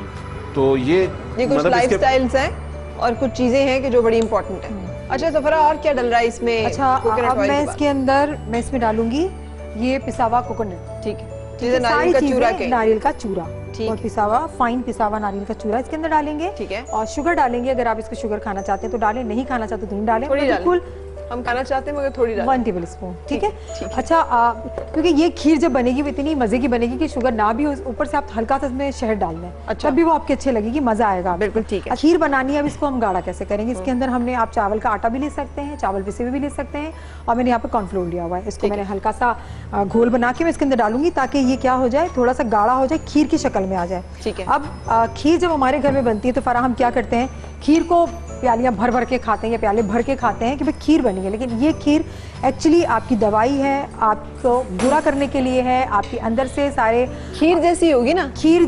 तो ये कुछ लाइफस्टाइल्स हैं और कुछ चीजें हैं कि जो बड़ी इंपॉर्टेंट है। अच्छा सफरा, और क्या डल रहा है इसमें? अच्छा, अब मैं इसके अंदर डालूंगी ये पिसा हुआ कोकोनट। ठीक है, नारियल का चूरा के, नारियल का चूरा और पिसावा, फाइन पिसावा नारियल का चूरा इसके अंदर डालेंगे। ठीक है। और शुगर डालेंगे, अगर आप इसको शुगर खाना चाहते हैं तो डालें, नहीं खाना चाहते तो नहीं डालें। बिल्कुल हम खाना चाहते हैं मगर थोड़ी डालें। 1 टेबल स्पून। ठीक है। अच्छा, क्योंकि ये खीर जब बनेगी वो इतनी मजे की बनेगी कि शुगर ना भी हो, ऊपर से आप हल्का सा इसमें शहद डाल दें। अच्छा, तब भी वो आपके अच्छे लगेगी, मजा आएगा। बिल्कुल ठीक है। खीर बनानी है, अब इसको हम गाढ़ा कैसे करेंगे? इसके अंदर हमने, आप चावल का आटा भी ले सकते हैं, चावल पिसे हुए भी ले सकते हैं, और मैंने यहाँ पे कॉर्नफ्लोर लिया हुआ है। इसको मैंने हल्का सा घोल बना के मैं इसके अंदर डालूंगी, ताकि ये क्या हो जाए, थोड़ा सा गाढ़ा हो जाए, खीर की शक्ल में आ जाए। ठीक है। अब खीर जब हमारे घर में बनती है तो फराह हम क्या करते हैं, खीर को प्यालियां भर भर के खाते हैं या प्याले भर के खाते हैं कि भाई खीर बनी है, लेकिन ये खीर एक्चुअली आपकी दवाई है, आपको बुरा करने के लिए है। आपके अंदर से सारे खीर जैसी होगी ना, खीर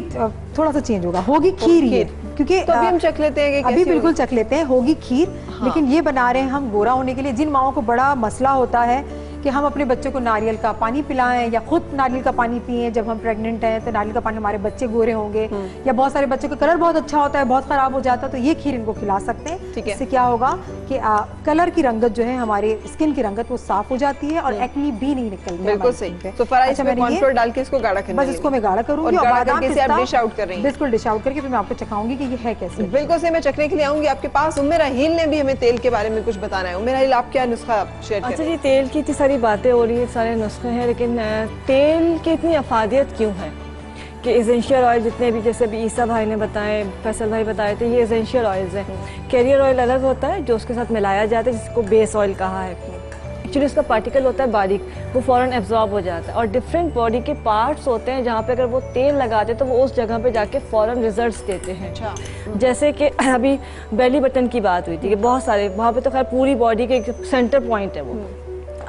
थोड़ा सा चेंज होगा, होगी खीर ये, क्योंकि तो अभी हम चख लेते हैं कि अभी बिल्कुल चख लेते हैं, होगी खीर। हाँ। लेकिन ये बना रहे हैं हम गोरा होने के लिए। जिन माओं को बड़ा मसला होता है कि हम अपने बच्चों को नारियल का पानी पिलाएं या खुद नारियल का पानी पिएं, जब हम प्रेग्नेंट हैं तो नारियल का पानी, हमारे बच्चे गोरे होंगे, या बहुत सारे बच्चों का कलर बहुत अच्छा होता है, बहुत खराब हो जाता है, तो ये खीर इनको खिला सकते हैं। इससे क्या होगा कि कलर की रंगत जो है, हमारी स्किन की रंगत वो साफ हो जाती है और एक्नी भी नहीं निकलती। बिल्कुल सही। तो फराह इसमें कॉर्नफ्लोर डाल के इसको गाढ़ा करना है। बस इसको मैं गाढ़ा करूंगी और बादाम पिस्ता आप डिश आउट कर रही हैं। बिल्कुल डिश आउट करके फिर मैं आपको चखाऊंगी कि ये है कैसे। बिल्कुल से मैं चखने के लिए आऊंगी आपके पास। उम्मे राहील ने भी हमें तेल के बारे में कुछ बताना है। उम्मे राहील, आप क्या नुस्खा शेयर करें? अच्छा जी, तेल की इतनी सारी बातें हो रही है, सारे नुस्खे हैं, लेकिन तेल की इतनी अफादियत क्यों है कि एसेंशियल ऑयल जितने भी, जैसे अभी ईसा भाई ने बताए, फैसल भाई बताए थे, ये एसेंशियल ऑयल्स हैं। कैरियर ऑयल अलग होता है जो उसके साथ मिलाया जाता है, जिसको बेस ऑयल कहा है। एक्चुअली उसका पार्टिकल होता है बारीक, वो फ़ौरन एब्जॉर्ब हो जाता है। और डिफरेंट बॉडी के पार्ट्स होते हैं जहाँ पे अगर वो तेल लगाते तो वो उस जगह पे जाके फ़ौरन रिजल्ट्स देते हैं। अच्छा। जैसे कि अभी बेली बटन की बात हुई थी कि बहुत सारे वहाँ पे तो खैर पूरी बॉडी के सेंटर पॉइंट है वो,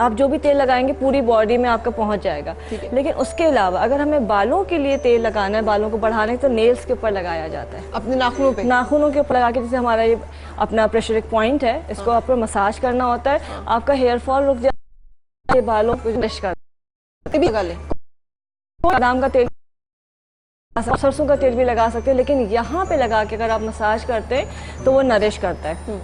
आप जो भी तेल लगाएंगे पूरी बॉडी में आपका पहुंच जाएगा। लेकिन उसके अलावा अगर हमें बालों के लिए तेल लगाना है, बालों को बढ़ाने, तो नेल्स के ऊपर लगाया जाता है, अपने नाखूनों पे, नाखूनों के ऊपर लगा के। जैसे हमारा ये अपना प्रेशर एक पॉइंट है, इसको आपको मसाज करना होता है, आपका हेयर फॉल रुक जाए, बालों को ब्रश कर, बादाम का तेल सरसों का तेल भी लगा सकते हैं, लेकिन यहाँ पे लगा के अगर आप मसाज करते हैं तो वो नरिश करता है।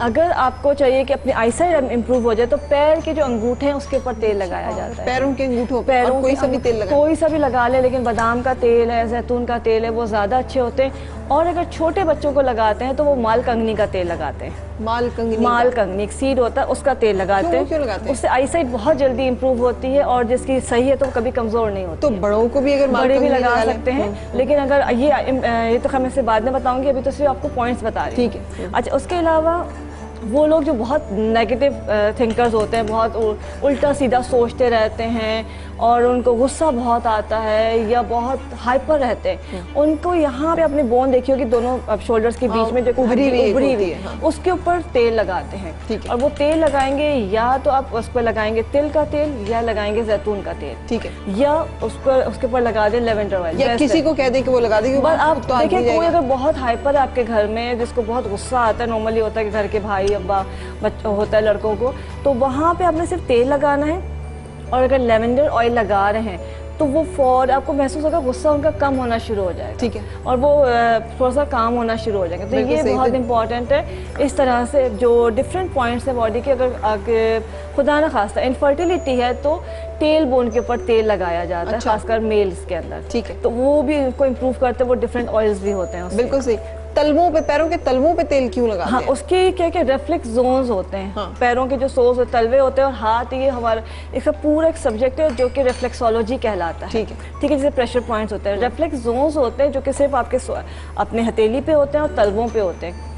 अगर आपको चाहिए कि अपनी आईसाइट इंप्रूव हो जाए तो पैर के जो अंगूठे हैं उसके ऊपर तेल लगाया जाता है। पैरों के अंगूठों पे पैरों और कोई के सा भी तेल लगा, कोई सा भी लगा ले, लेकिन बादाम का तेल है, जैतून का तेल है, वो ज़्यादा अच्छे होते हैं। और अगर छोटे बच्चों को लगाते हैं तो वो माल कंगनी का तेल लगाते हैं। माल कंगनी माल कंगनी एक सीड होता है, उसका तेल लगाते हैं। क्यों लगाते हैं? उससे आईसाइट बहुत जल्दी इंप्रूव होती है और जिसकी सही है तो वो कभी कमज़ोर नहीं होती। तो बड़ों को भी अगर माल बड़े भी कंगनी लगा लें? सकते हैं, लेकिन अगर ये तो मैं इससे बाद में बताऊंगी, अभी तो सिर्फ आपको पॉइंट्स बता रही हूँ। ठीक है। अच्छा, उसके अलावा वो लोग जो बहुत नेगेटिव थिंकर्स होते हैं, बहुत उल्टा सीधा सोचते रहते हैं और उनको गुस्सा बहुत आता है या बहुत हाइपर रहते हैं, उनको यहाँ पे अपने बोन देखिए कि दोनों शोल्डर्स के बीच में जो उभरी उभरी हुई हुई है, हाँ। उसके ऊपर तेल लगाते हैं। ठीक है। और वो तेल लगाएंगे या तो आप उस पर लगाएंगे तिल का तेल या लगाएंगे जैतून का तेल, ठीक है, या उसके ऊपर लगा दें लेवेंडर ऑयल। या किसी को कह दें कि वो लगा दें, बस आप देखिए कोई अगर बहुत हाइपर है आपके घर में, जिसको बहुत गुस्सा आता है, नॉर्मली होता है कि घर के भाई अब्बा होता है लड़कों को, तो वहाँ पे आपने सिर्फ तेल लगाना है। और अगर लेवेंडर ऑयल लगा रहे हैं तो वो आपको महसूस होगा गुस्सा उनका कम होना शुरू हो जाएगा। ठीक है। और वो थोड़ा सा काम होना शुरू हो जाएगा। तो ये बहुत इंपॉर्टेंट है। इस तरह से जो डिफरेंट पॉइंट्स है बॉडी के, अगर खुदा न खास्ता इनफर्टिलिटी है तो टेल बोन के ऊपर तेल लगाया जाता है, खासकर मेल्स के अंदर। ठीक है। तो वो भी उनको इम्प्रूव करते हैं, वो डिफरेंट ऑयल्स भी होते हैं उससे। बिल्कुल सही। तलवों पे, पैरों के तलवों पे तेल क्यों लगाते हाँ, हैं? उसके क्या रिफ्लेक्स जोन्स होते हैं। हाँ। पैरों के जो सोल्स तलवे होते हैं और हाथ, ये हमारा इसका पूरा एक सब्जेक्ट है जो कि रिफ्लेक्सोलॉजी कहलाता है। ठीक है। ठीक है, जैसे प्रेशर पॉइंट्स होते हैं, रिफ्लेक्स जोन्स होते हैं जो कि सिर्फ आपके अपने हथेली पे होते हैं और तलवों पे होते हैं।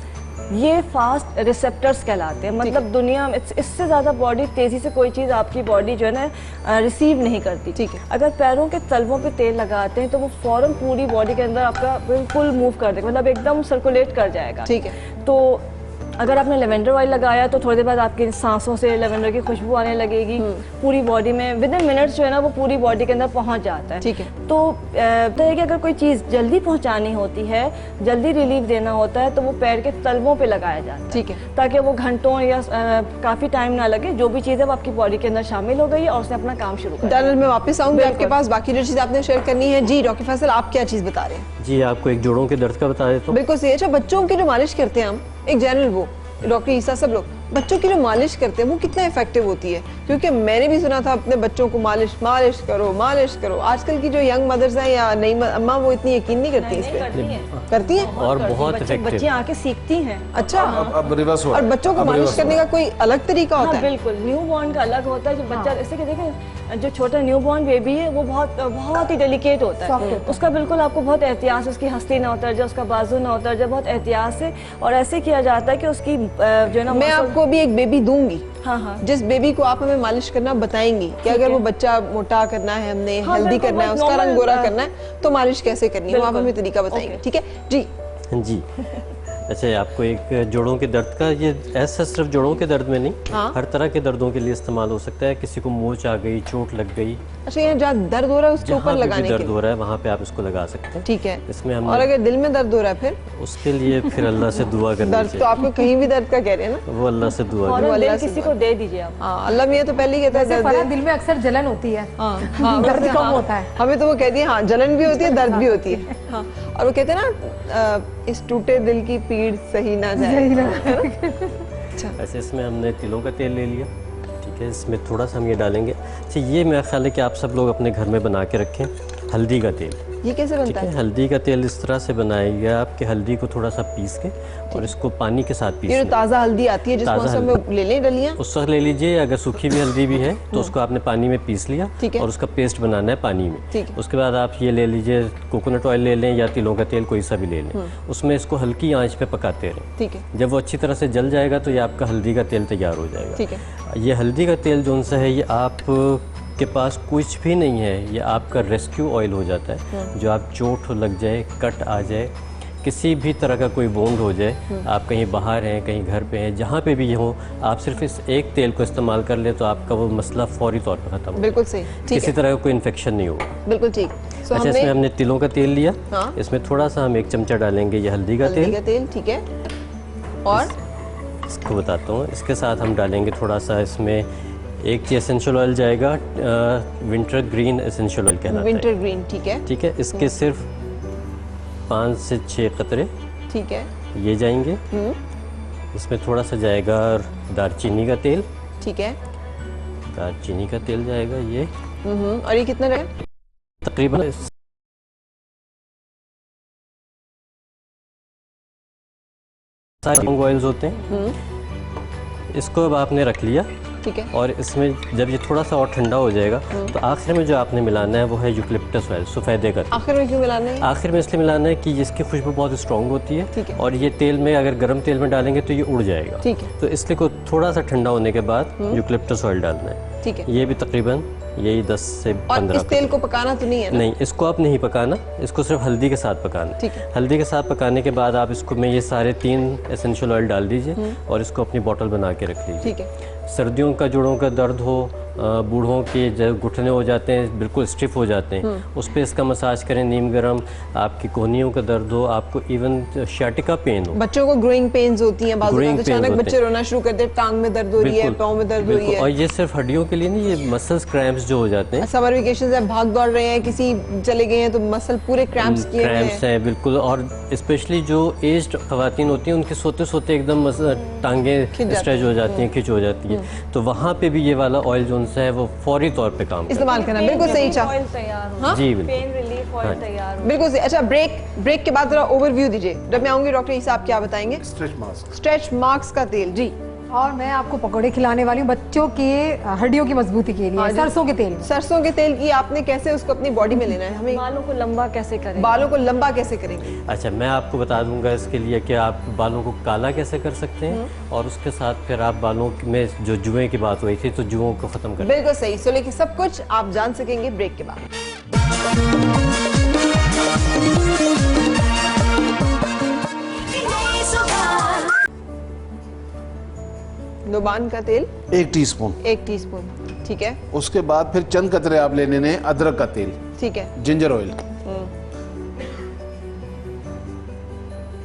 ये फास्ट रिसेप्टर्स कहलाते हैं। मतलब दुनिया में इससे ज़्यादा बॉडी तेज़ी से कोई चीज़ आपकी बॉडी जो है ना रिसीव नहीं करती। ठीक है। अगर पैरों के तलवों पे तेल लगाते हैं तो वो फौरन पूरी बॉडी के अंदर आपका बिल्कुल मूव कर देगा, मतलब एकदम सर्कुलेट कर जाएगा। ठीक है। तो अगर आपने लेवेंडर ऑयल लगाया तो थोड़ी देर बाद आपकी सांसों से लेवेंडर की खुशबू आने लगेगी। पूरी बॉडी में विद इन मिनट्स जो है ना वो पूरी बॉडी के अंदर पहुंच जाता है। ठीक है। तो है कि अगर कोई चीज़ जल्दी पहुंचानी होती है, जल्दी रिलीफ देना होता है तो वो पैर के तलवों पे लगाया जाता है। ठीक है। ताकि वो घंटों या काफ़ी टाइम ना लगे, जो भी चीज़ है वो आपकी बॉडी के अंदर शामिल हो गई है और उसने अपना काम शुरू कर दिया। डॉक्टर मैं वापस आऊंगी आपके पास, बाकी जो चीज़ आपने शेयर करनी है। जी डॉक्टर फैसल, आप क्या चीज़ बता रहे हैं? जी, आपको एक जोड़ों के दर्द का बता देता हूँ। बिल्कुल सही। अच्छा, बच्चों की जो मालिश करते हैं हम, एक जनरल वो डॉक्टर ईसा सब लोग बच्चों की जो मालिश करते हैं वो कितना इफेक्टिव होती है? क्योंकि मैंने भी सुना था अपने बच्चों को मालिश मालिश करो। आजकल की जो यंग मदर्स हैं या नई अम्मा, वो इतनी यकीन नहीं करती इस पे। करती हैं और बहुत इफेक्टिव। बच्चे आके सीखती हैं। अच्छा, अब रिवर्स हुआ। और बच्चों को मालिश करने का कोई अलग तरीका होता हाँ, है? बिल्कुल। न्यू बॉर्न का अलग होता है। जो बच्चा जैसे कि देखें, जो छोटा न्यू बॉर्न बेबी है वो बहुत ही डेलिकेट होता है। उसका बिल्कुल आपको बहुत एहतियात से, उसकी हस्ती ना उतर जाए, उसका बाजू ना उतर जाए, बहुत एहतियात से और ऐसे किया जाता है कि उसकी जो है ना। मैं आपको अभी एक बेबी दूंगी, हाँ हाँ, जिस बेबी को आप हमें मालिश करना बताएंगी कि अगर वो बच्चा मोटा करना है, हमने हाँ, हेल्दी बिल्कुल, करना है, बहुत उसका रंग normal, गोरा करना है, तो मालिश कैसे करनी है वो आप बिल्कुल। हमें तरीका बताएंगे। ठीक है जी। जी। अच्छा, आपको एक जोड़ों के दर्द का, ये ऐसा सिर्फ जोड़ों के दर्द में नहीं, हाँ। हर तरह के दर्दों के लिए इस्तेमाल हो सकता है। किसी को मोच आ गई, चोट लग गई, अच्छा, यहाँ जहाँ दर्द हो रहा है उसके ऊपर जहाँ पे लगाने भी के दर्द हो रहा है वहाँ पे आप इसको लगा सकते हैं। ठीक है। इसमें हम और अगर दिल में दर्द हो रहा है फिर? उसके लिए फिर अल्लाह से दुआ करनी दर्द तो चाहिए। आपको कहीं भी दर्द का कह रहे हैं ना? वो अल्लाह से दुआ और करें। अल्लाह दिल से किसी दुआ। को दे दीजिए आप। हाँ, अल्लाह मियाँ तो पहले ही कहता है जैसे दर्द फरहाद, दिल में अक्सर जलन होती है, हाँ, दर्द कम होता है। हमें तो वो कहती है हाँ, जलन भी होती है, दर्द भी होती है। हाँ, और वो कहते हैं ना, इस टूटे दिल की पीड़ सही ना जाए। ऐसे इसमें हमने तिलों का तेल ले लिया। ठीक है, इसमें थोड़ा सा हम ये डालेंगे। अच्छा, ये मेरा ख्याल है कि आप सब लोग अपने घर में बना के रखें हल्दी का तेल। ये कैसे ठीक बनता है, है? हल्दी का तेल इस तरह से बनाइएगा आपके हल्दी को थोड़ा सा पीस के और इसको पानी के साथ पीस ये जो लें। ताज़ा हल्दी आती है जिस ताज़ा मौसम में ले लें डलियाँ? उस वक्त ले लीजिए। अगर सूखी भी हल्दी भी है तो उसको आपने पानी में पीस लिया ठीक है। और उसका पेस्ट बनाना है पानी में। ठीक है। उसके बाद आप ये ले लीजिए, कोकोनट ऑयल ले लें या तिलों का तेल कोई सा भी ले लें। उसमें इसको हल्की आंच पे पकाते रहें। ठीक है। जब वो अच्छी तरह से जल जाएगा तो ये आपका हल्दी का तेल तैयार हो जाएगा। ठीक है। ये हल्दी का तेल जो सा है, ये आप के पास कुछ भी नहीं है, ये आपका रेस्क्यू ऑयल हो जाता है। जो आप चोट लग जाए, कट आ जाए, किसी भी तरह का कोई वोंड हो जाए, आप कहीं बाहर हैं, कहीं घर पे हैं, जहाँ पे भी हो, आप सिर्फ इस एक तेल को इस्तेमाल कर ले तो आपका वो मसला फौरी तौर पर ख़त्म हो। बिल्कुल सही। ठीक किसी है, तरह का कोई इन्फेक्शन नहीं होगा। बिल्कुल ठीक। सो अच्छा, इसमें हमने तिलों का तेल लिया। हाँ। इसमें थोड़ा सा हम 1 चमचा डालेंगे ये हल्दी का हल्दी तेल। का तेल, ठीक है। और इसको बताता हूँ। इसके साथ हम डालेंगे थोड़ा सा, इसमें 1 एसेंशियल ऑयल जाएगा, विंटर ग्रीन एसेंशियल ऑयल कहलाता है। विंटर ग्रीन, ठीक है। ठीक है, इसके सिर्फ 5 से 6 कतरे ठीक है। ये जाएंगे। इसमें थोड़ा सा जाएगा दालचीनी का तेल। ठीक है। दालचीनी का तेल जाएगा ये। और ये कितना रहेगा? तकरीबन सारे ऑयल्स होते हैं। इसको अब आपने रख लिया। ठीक है। और इसमें जब ये थोड़ा सा और ठंडा हो जाएगा तो आखिर में जो आपने मिलाना है वो है यूकलिप्टस ऑयल, सफ़ेदे का तेल। आखिर में क्यों मिलाना है? आखिर में इसलिए मिलाना है कि इसकी खुशबू बहुत स्ट्रॉन्ग होती ठीक है। है और ये तेल में अगर गर्म तेल में डालेंगे तो ये उड़ जाएगा। ठीक है। तो इसलिए को थोड़ा सा ठंडा होने के बाद यूकलिप्टस ऑयल डालना है। ठीक है। ये भी तकरीबन यही 10 से 15। और इस तेल को पकाना तो नहीं है ना? नहीं, इसको आप नहीं पकाना, इसको सिर्फ हल्दी के साथ पकाना। ठीक है। हल्दी के साथ पकाने के बाद आप इसको में ये सारे 3 एसेंशियल ऑयल डाल दीजिए और इसको अपनी बोतल बना के रख लीजिए। ठीक है। सर्दियों का जोड़ों का दर्द हो, बूढ़ों के जब घुटने हो जाते हैं बिल्कुल स्टिफ हो जाते हैं, उस पर इसका मसाज करें नीम गर्म। आपकी कोहनियों का दर्द हो, आपको इवन शाटिका पेन हो, बच्चों को ग्रोइंग पेन्स होती हैं, बाजू Growing अचानक pains बच्चे रोना शुरू करते हैं, टांग में दर्द हो रही है, पाँव में दर्द हो रही और है। ये सिर्फ हड्डियों के लिए नहीं, ये मसल्स क्रैम्प्स जो हो जाते हैं, समर वेकेशन से भाग दौड़ रहे हैं, किसी चले गए हैं तो मसल पूरे क्रैम्प्स किए हुए क्रैम्प्स हैं। हैं बिल्कुल। और स्पेशली जो एज्ड खवातीन होती हैं उनके सोते सोते एकदम टांगे खिंच जाती स्ट्रेच हो जाती हैं, खिंच हो जाती है, तो वहाँ पे भी ये वाला ऑयल जो है वो फौरी तौर पे काम करता इस्तेमाल करना बिल्कुल सही चाह। ऑयल तैयार हो, है। जी बिल्कुल। पेन रिलीफ ऑयल तैयार हो। बिल्कुल सही। अच्छा, ब्रेक के बाद जरा ओवरव्यू दीजिए। जब मैं आऊंगी डॉक्टर ईसा, आप क्या बताएंगे? Stretch mask. स्ट्रेच मार्क्स का तेल। जी। और मैं आपको पकौड़े खिलाने वाली हूँ बच्चों के हड्डियों की मजबूती के लिए, सरसों के तेल में। सरसों के तेल की आपने कैसे उसको अपनी बॉडी में लेना है? हमें बालों को लंबा कैसे करें? बालों को लंबा कैसे करेंगे? अच्छा, मैं आपको बता दूंगा इसके लिए कि आप बालों को काला कैसे कर सकते हैं और उसके साथ फिर आप बालों में जो जुएं की बात हुई थी तो जुओं को ख़त्म कर। बिल्कुल सही। सो लेकिन सब कुछ आप जान सकेंगे ब्रेक के बाद। लुबान का तेल 1 टीस्पून। 1 टीस्पून। ठीक है। उसके बाद फिर चंद कतरे आप ले लेने हैं अदरक का तेल, ठीक है। जिंजर ऑयल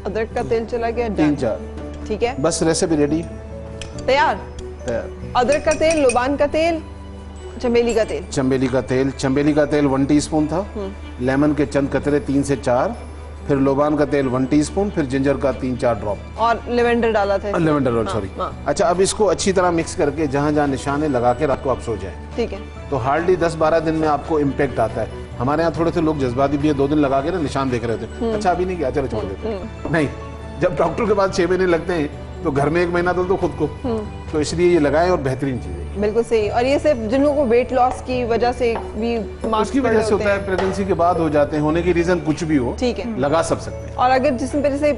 अदरक का तेल चला गया। 3-4। ठीक है। बस रेसिपी रेडी तैयार। तैयार। अदरक का तेल, लुबान का तेल, चमेली का तेल। चमेली का तेल 1 टीस्पून था। लेमन के चंद कतरे 3 से 4, फिर लोबान का तेल 1 टीस्पून, फिर जिंजर का 3-4 ड्रॉप और लेवेंडर डाला था इसमें। Lavender oil, sorry. अच्छा, अब इसको अच्छी तरह मिक्स करके जहाँ जहाँ निशाने लगा के रात को आप सो जाए। ठीक है। तो हार्डली 10-12 दिन में आपको इम्पैक्ट आता है। हमारे यहाँ थोड़े से लोग जज्बाती भी है, 2 दिन लगा के ना निशान देख रहे थे, अच्छा अभी नहीं किया, चलो छोड़ देते हैं। नहीं, जब डॉक्टर के पास 6 महीने लगते हैं तो घर में 1 महीना तो खुद को, तो इसलिए ये लगाएं और बेहतरीन चीज है। बिल्कुल सही। और ये सिर्फ जिन लोगों को वेट लॉस की वजह से भी उसकी वजह से होता है, प्रेगनेंसी के बाद हो जाते हैं, होने की रीजन कुछ भी हो, ठीक है, लगा सब सकते हैं। और अगर जिसम पे जैसे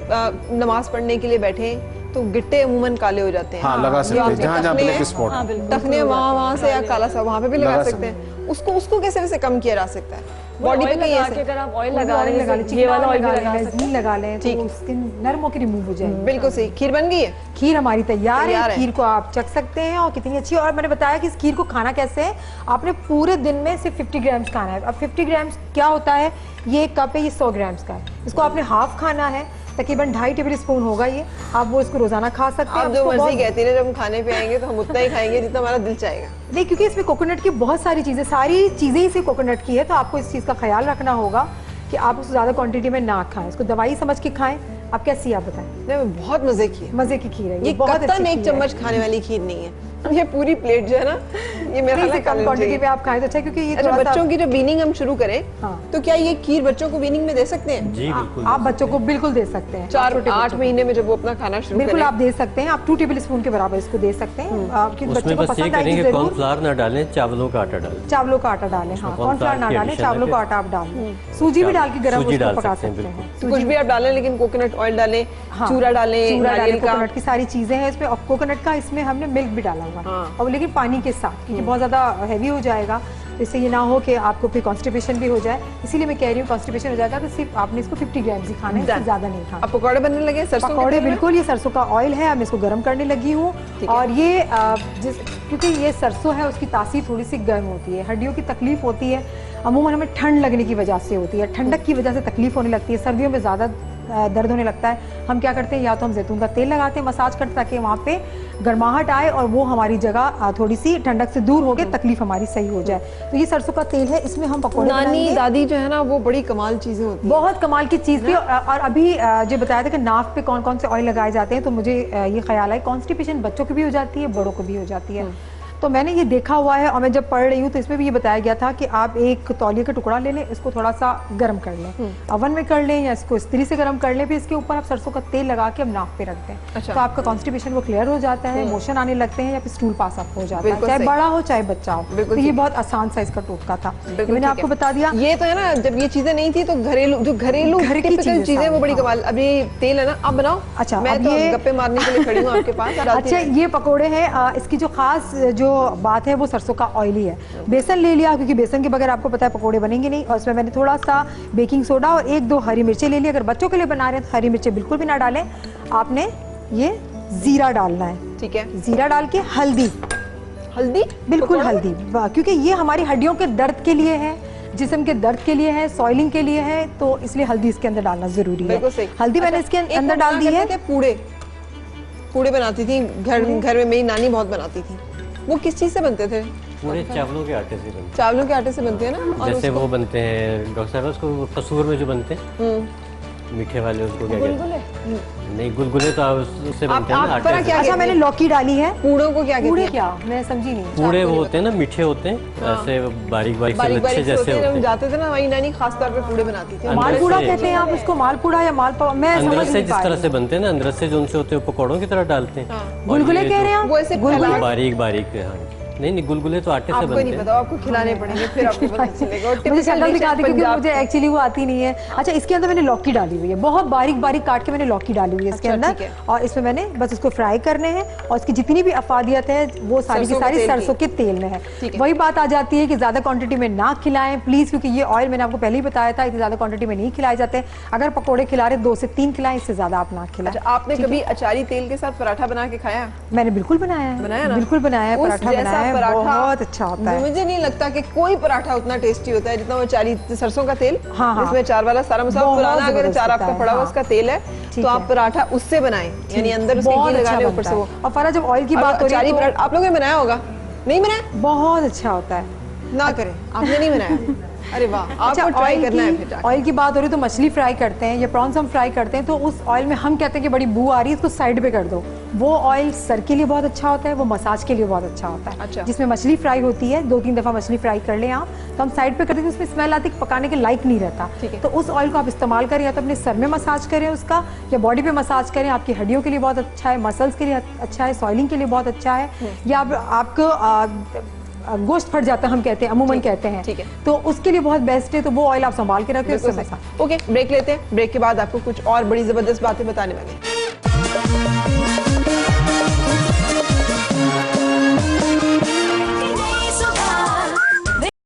नमाज पढ़ने के लिए बैठे तो गिट्टे अमूमन काले हो जाते हैं। हाँ, लगा सकते हैं जहाँ जहाँ ब्लैक स्पॉट हाँ, बिल्कुल। टखने वहाँ से या काला सा वहाँ पे भी लगा सकते हैं। उसको कैसे वैसे कम किया जा सकता है? बॉडी पे कहीं ऐसे अगर आप ऑयल लगा लगा रहे लगा हैं, लें, ये वाला ऑयल लगा लगा लें, सकते घी लगा लें, ठीक। तो स्किन नरम होकर रिमूव हो जाएगी। बिल्कुल सही। खीर बन गई है? खीर हमारी तैयार तैयार है। है। खीर को आप चख सकते हैं और कितनी अच्छी। और मैंने बताया कि इस खीर को खाना कैसे है। आपने पूरे दिन में सिर्फ 50 ग्राम्स खाना है। अब 50 ग्राम्स क्या होता है? ये एक कप है, ये 100 ग्राम्स का है। इसको आपने हाफ खाना है, तकरीबन 2.5 टेबल स्पून होगा ये। आप वो इसको रोजाना खा सकते हैं। आप जो मर्जी कहती रहे, जब हम खाने पे आएंगे तो हम उतना ही खाएंगे जितना हमारा दिल चाहेगा। नहीं, क्योंकि इसमें कोकोनट की बहुत सारी चीज़ें, सारी चीज़ें ही सिर्फ कोकोनट की है, तो आपको इस चीज़ का ख्याल रखना होगा कि आप उसको ज़्यादा क्वांटिटी में ना खाएं। इसको दवाई समझ के खाएं। आप कैसी, आप बताएं? नहीं, बहुत मजे की है। मज़े की खीर है ये बहुत कत्तन अच्छी 1 खीर है। चम्मच खाने वाली खीर नहीं है। ये पूरी प्लेट जो है ना, ये मेरा नहीं, ख्याल से कम क्वांटिटी में आप खाएं तो अच्छा, क्योंकि ये अच्छा, थोड़ा सा- बच्चों की जो वीनिंग हम शुरू करें, हाँ। तो क्या ये खीर बच्चों को वीनिंग में दे सकते हैं? जी बिल्कुल। आप बच्चों को बिल्कुल दे सकते हैं। 4-8 महीने में जब वो अपना खाना शुरू बिल्कुल करें। आप दे सकते हैं। आप 2 टेबल स्पून के बराबर इसको दे सकते हैं। क्योंकि उसमें बच्चों को बस ये पसंद आएगी करेंगे जरूर। कॉर्नफ्लावर ना डालें, चावलों का आटा डालें। चावलों का आटा डालें, हाँ, कॉर्नफ्लावर ना की डालें, addition चावलों है का फिर। आटा आप डालें। सूजी भी डाल के गरम सूजी उसको डाल पका सकते हैं, सकते हैं। बिल्कुल। कुछ भी आप डालें, लेकिन कोकोनट ऑयल डालें, हाँ, चूरा डालें, चूरा डालें, नारियल का। कोकोनट की सारी चीजें हैं इसमें। और कोकोनट का इसमें हमने मिल्क भी डाला हुआ है, हाँ। और लेकिन पानी के साथ, क्योंकि बहुत ज्यादा हैवी हो जाएगा, तो इससे ये ना हो कि आपको फिर कॉन्स्टिपेशन भी हो जाए। इसीलिए मैं कह रही हूँ कॉन्स्टिपेशन हो जाएगा तो सिर्फ आपने इसको 50 ग्राम ही खाना है, इससे Done। ज्यादा नहीं खाना। अब पकौड़े बनने लगे सरसों के पकौड़े तेल में? बिल्कुल, ये सरसों का ऑयल है, मैं इसको गर्म करने लगी हूँ। ठीक है। और ये क्योंकि ये सरसों है, उसकी तासीर थोड़ी सी गर्म होती है, हड्डियों की तकलीफ होती है, अमूमन हमें ठंड लगने की वजह से होती है, ठंडक की वजह से तकलीफ होने लगती है, सर्दियों में ज़्यादा दर्द होने लगता है, हम क्या करते हैं, या तो हम जैतून का तेल लगाते हैं, मसाज करते हैं ताकि वहाँ पे गर्माहट आए और वो हमारी जगह थोड़ी सी ठंडक से दूर हो के तकलीफ हमारी सही हो जाए। तो ये सरसों का तेल है, इसमें हम पकौड़े नानी बनाएंगे। दादी जो है ना वो बड़ी कमाल चीजें होती हैं। बहुत कमाल की चीज़ थी। और अभी जो बताया था कि नाक पे कौन कौन से ऑयल लगाए जाते हैं, तो मुझे ये ख्याल है कॉन्स्टिपेशन बच्चों की भी हो जाती है, बड़ों को भी हो जाती है। तो मैंने ये देखा हुआ है और मैं जब पढ़ रही हूँ तो इसमें भी ये बताया गया था कि आप एक तौलिए का टुकड़ा ले लें, इसको थोड़ा सा गर्म कर लें, अवन में कर लें या इसको इस्त्री से गर्म कर लें, फिर इसके ऊपर आप सरसों का तेल लगा के अब नाक पे रख दें। अच्छा। तो आपका कॉन्स्टिपेशन वो क्लियर हो जाता है, मोशन आने लगते हैं या फिर स्टूल पास अप हो जाता है, बिल्कुल चाहे सही। बड़ा हो चाहे बच्चा हो। बिल्कुल तो ये ठीक। बहुत आसान सा इसका टोटका था, ये बिल्कुल मैंने ठीक आपको है। बता दिया। ये तो है ना, जब ये चीजें नहीं थी तो घरेलू घर की टिपिकल चीजें चीजें वो बड़ी सारी, कमाल। अभी तेल है ना, आप बनाओ। अच्छा, मैं अब तो ये- गप्पे मारने के लिए खड़ी हूँ आपके पास। आप डालती अच्छा, रहें। ये पकोड़े हैं, इसकी जो खास जो बात है वो सरसों का ऑयल ही है। बेसन ले लिया क्योंकि बेसन के बगैर आपको पता है पकोड़े बनेंगे नहीं, और इसमें मैंने थोड़ा सा बेकिंग सोडा और 1-2 हरी मिर्चें ले ली। अगर बच्चों के लिए बना रहे हैं तो हरी मिर्चें बिल्कुल भी ना डालें, आपने ये जीरा डालना है, ठीक है। जीरा डाल के हल्दी, हल्दी बिल्कुल पकौड़ा? हल्दी, क्योंकि ये हमारी हड्डियों के दर्द के लिए है, जिस्म के दर्द के लिए है, सॉइलिंग के लिए है, तो इसलिए हल्दी इसके अंदर डालना जरूरी है। बिल्कुल सही। हल्दी मैंने अच्छा, इसके एक अंदर वो डाल दी बना है। करते थे, पूड़े बनाती थी घर में, मेरी नानी बहुत बनाती थी। वो किस चीज से बनते थे? पूरे चावलों के आटे से बनते चावलों के आटे से बनते हैं ना। हैं। और जैसे उसको- वो बनते हैं डॉक्टर साहब, उसको कसूर में जो बनते हैं मीठे वाले, उसको क्या कहते हैं? नहीं, गुलगुले तो उससे बनते हैं ना, आप पर आटे से। क्या अच्छा, मैंने लौकी डाली है। पूड़ों को क्या कहते पूड़े हैं? क्या, मैं समझी नहीं। पूड़े वो होते हैं ना, मीठे होते हैं, ऐसे बारीक बारीक से बारीक लच्छे बारीक से जैसे होते हैं। होते हम हैं। जाते थे ना, वही नानी खास तौर पे पूड़े बनाती थी। अंदर मालपुड़ा से- कहते हैं आप उसको, मालपुड़ा या मालपुड़ा, मैं समझ अंदर से नहीं जिस पा तरह रही से बनते हैं ना, अंदर से जो उनसे होते हैं पकौड़ों की तरह डालते हैं। और गुलगुले ये कह जो- रहे हैं आप? वो ऐसे गुलगुले? फैला- बारीक बारीक, हाँ। नहीं, गुलगुले तो आटे से आपको बनते नहीं हैं। पता, आपको खिलाने पड़ेंगे फिर आपको पता चलेगा। और मुझे typical शक्ल dish दिखा है दी क्योंकि पंजाब मुझे की। एक्चुअली वो आती नहीं है। अच्छा, इसके अंदर मैंने लौकी डाली हुई है, बहुत बारीक बारीक काट के मैंने लौकी डाली हुई है इसके अच्छा, अंदर, ठीक है। और इसमें मैंने बस इसको फ्राई करने हैं, और इसकी जितनी भी अफादियत है वो सारी की सरसों के सारी तेल की। सरसों के तेल में है। ठीक है। वही बात आ जाती है कि ज़्यादा क्वांटिटी में ना खिलाएं प्लीज़, क्योंकि ये ऑयल मैंने आपको पहले ही बताया था, इतनी ज़्यादा क्वांटिटी में नहीं खिलाए जाते। अगर पकौड़े खिला रहे 2 से 3 खिलाएं, इससे ज़्यादा आप ना खिलाएं। अच्छा, आपने कभी अचारी तेल के साथ पराठा बना के खाया? मैंने बिल्कुल बनाया है, बनाया ना? बिल्कुल बनाया है, उस पराठा जैसा बनाया है, पराठा बहुत अच्छा होता है। मुझे नहीं लगता कि कोई पराठा उतना टेस्टी होता है जितना वो अचारी सरसों का तेल, हाँ, हाँ। जिसमें चार वाला सारा मसाला, बहुत पुराना अगर जबरदस्त चार होता आपका है, पड़ा हुआ हाँ। उसका तेल है, ठीक तो आप है। पराठा उससे बनाएं, यानी अंदर उसके बहुत घी अच्छा लगाने ऊपर बनता से है। वो। और फरा जब ऑयल की बात हो रही अचारी है तो पराठा आप लोगों ने बनाया होगा? नहीं बनाया? बहुत अच्छा होता है। ना करें, आपने नहीं बनाया? अरे वाह, आपको ट्राई ऑयल करना है की- फिर जाके। ऑयल की बात हो रही है तो मछली फ्राई करते हैं या प्रॉन्स हम फ्राई करते हैं, तो उस ऑयल में हम कहते हैं कि बड़ी बू आ रही है, इसको साइड पे कर दो। वो ऑयल सर के लिए बहुत अच्छा होता है, वो मसाज के लिए बहुत अच्छा होता है। अच्छा। जिसमें मछली फ्राई होती है, 2-3 दफ़ा मछली फ्राई कर लें आप, तो हम साइड पे करते हैं, उसमें स्मेल आती है, पकाने के लायक नहीं रहता। ठीक है। तो उस ऑयल को आप इस्तेमाल करें, या तो अपने सर में मसाज करें उसका, या बॉडी पे मसाज करें, आपकी हड्डियों के लिए बहुत अच्छा है, मसल्स के लिए अच्छा है, सॉइलिंग के लिए बहुत अच्छा है, या आपको गोश्त फट जाता है हम कहते हैं, अमूमन कहते हैं, ठीक है। तो उसके लिए बहुत बेस्ट है। तो वो ऑयल आप संभाल के रखें, उससे बिल्कुल मसाज। सही। ओके, ब्रेक लेते हैं। ब्रेक के बाद आपको कुछ और बड़ी जबरदस्त बातें बताने वाले हैं।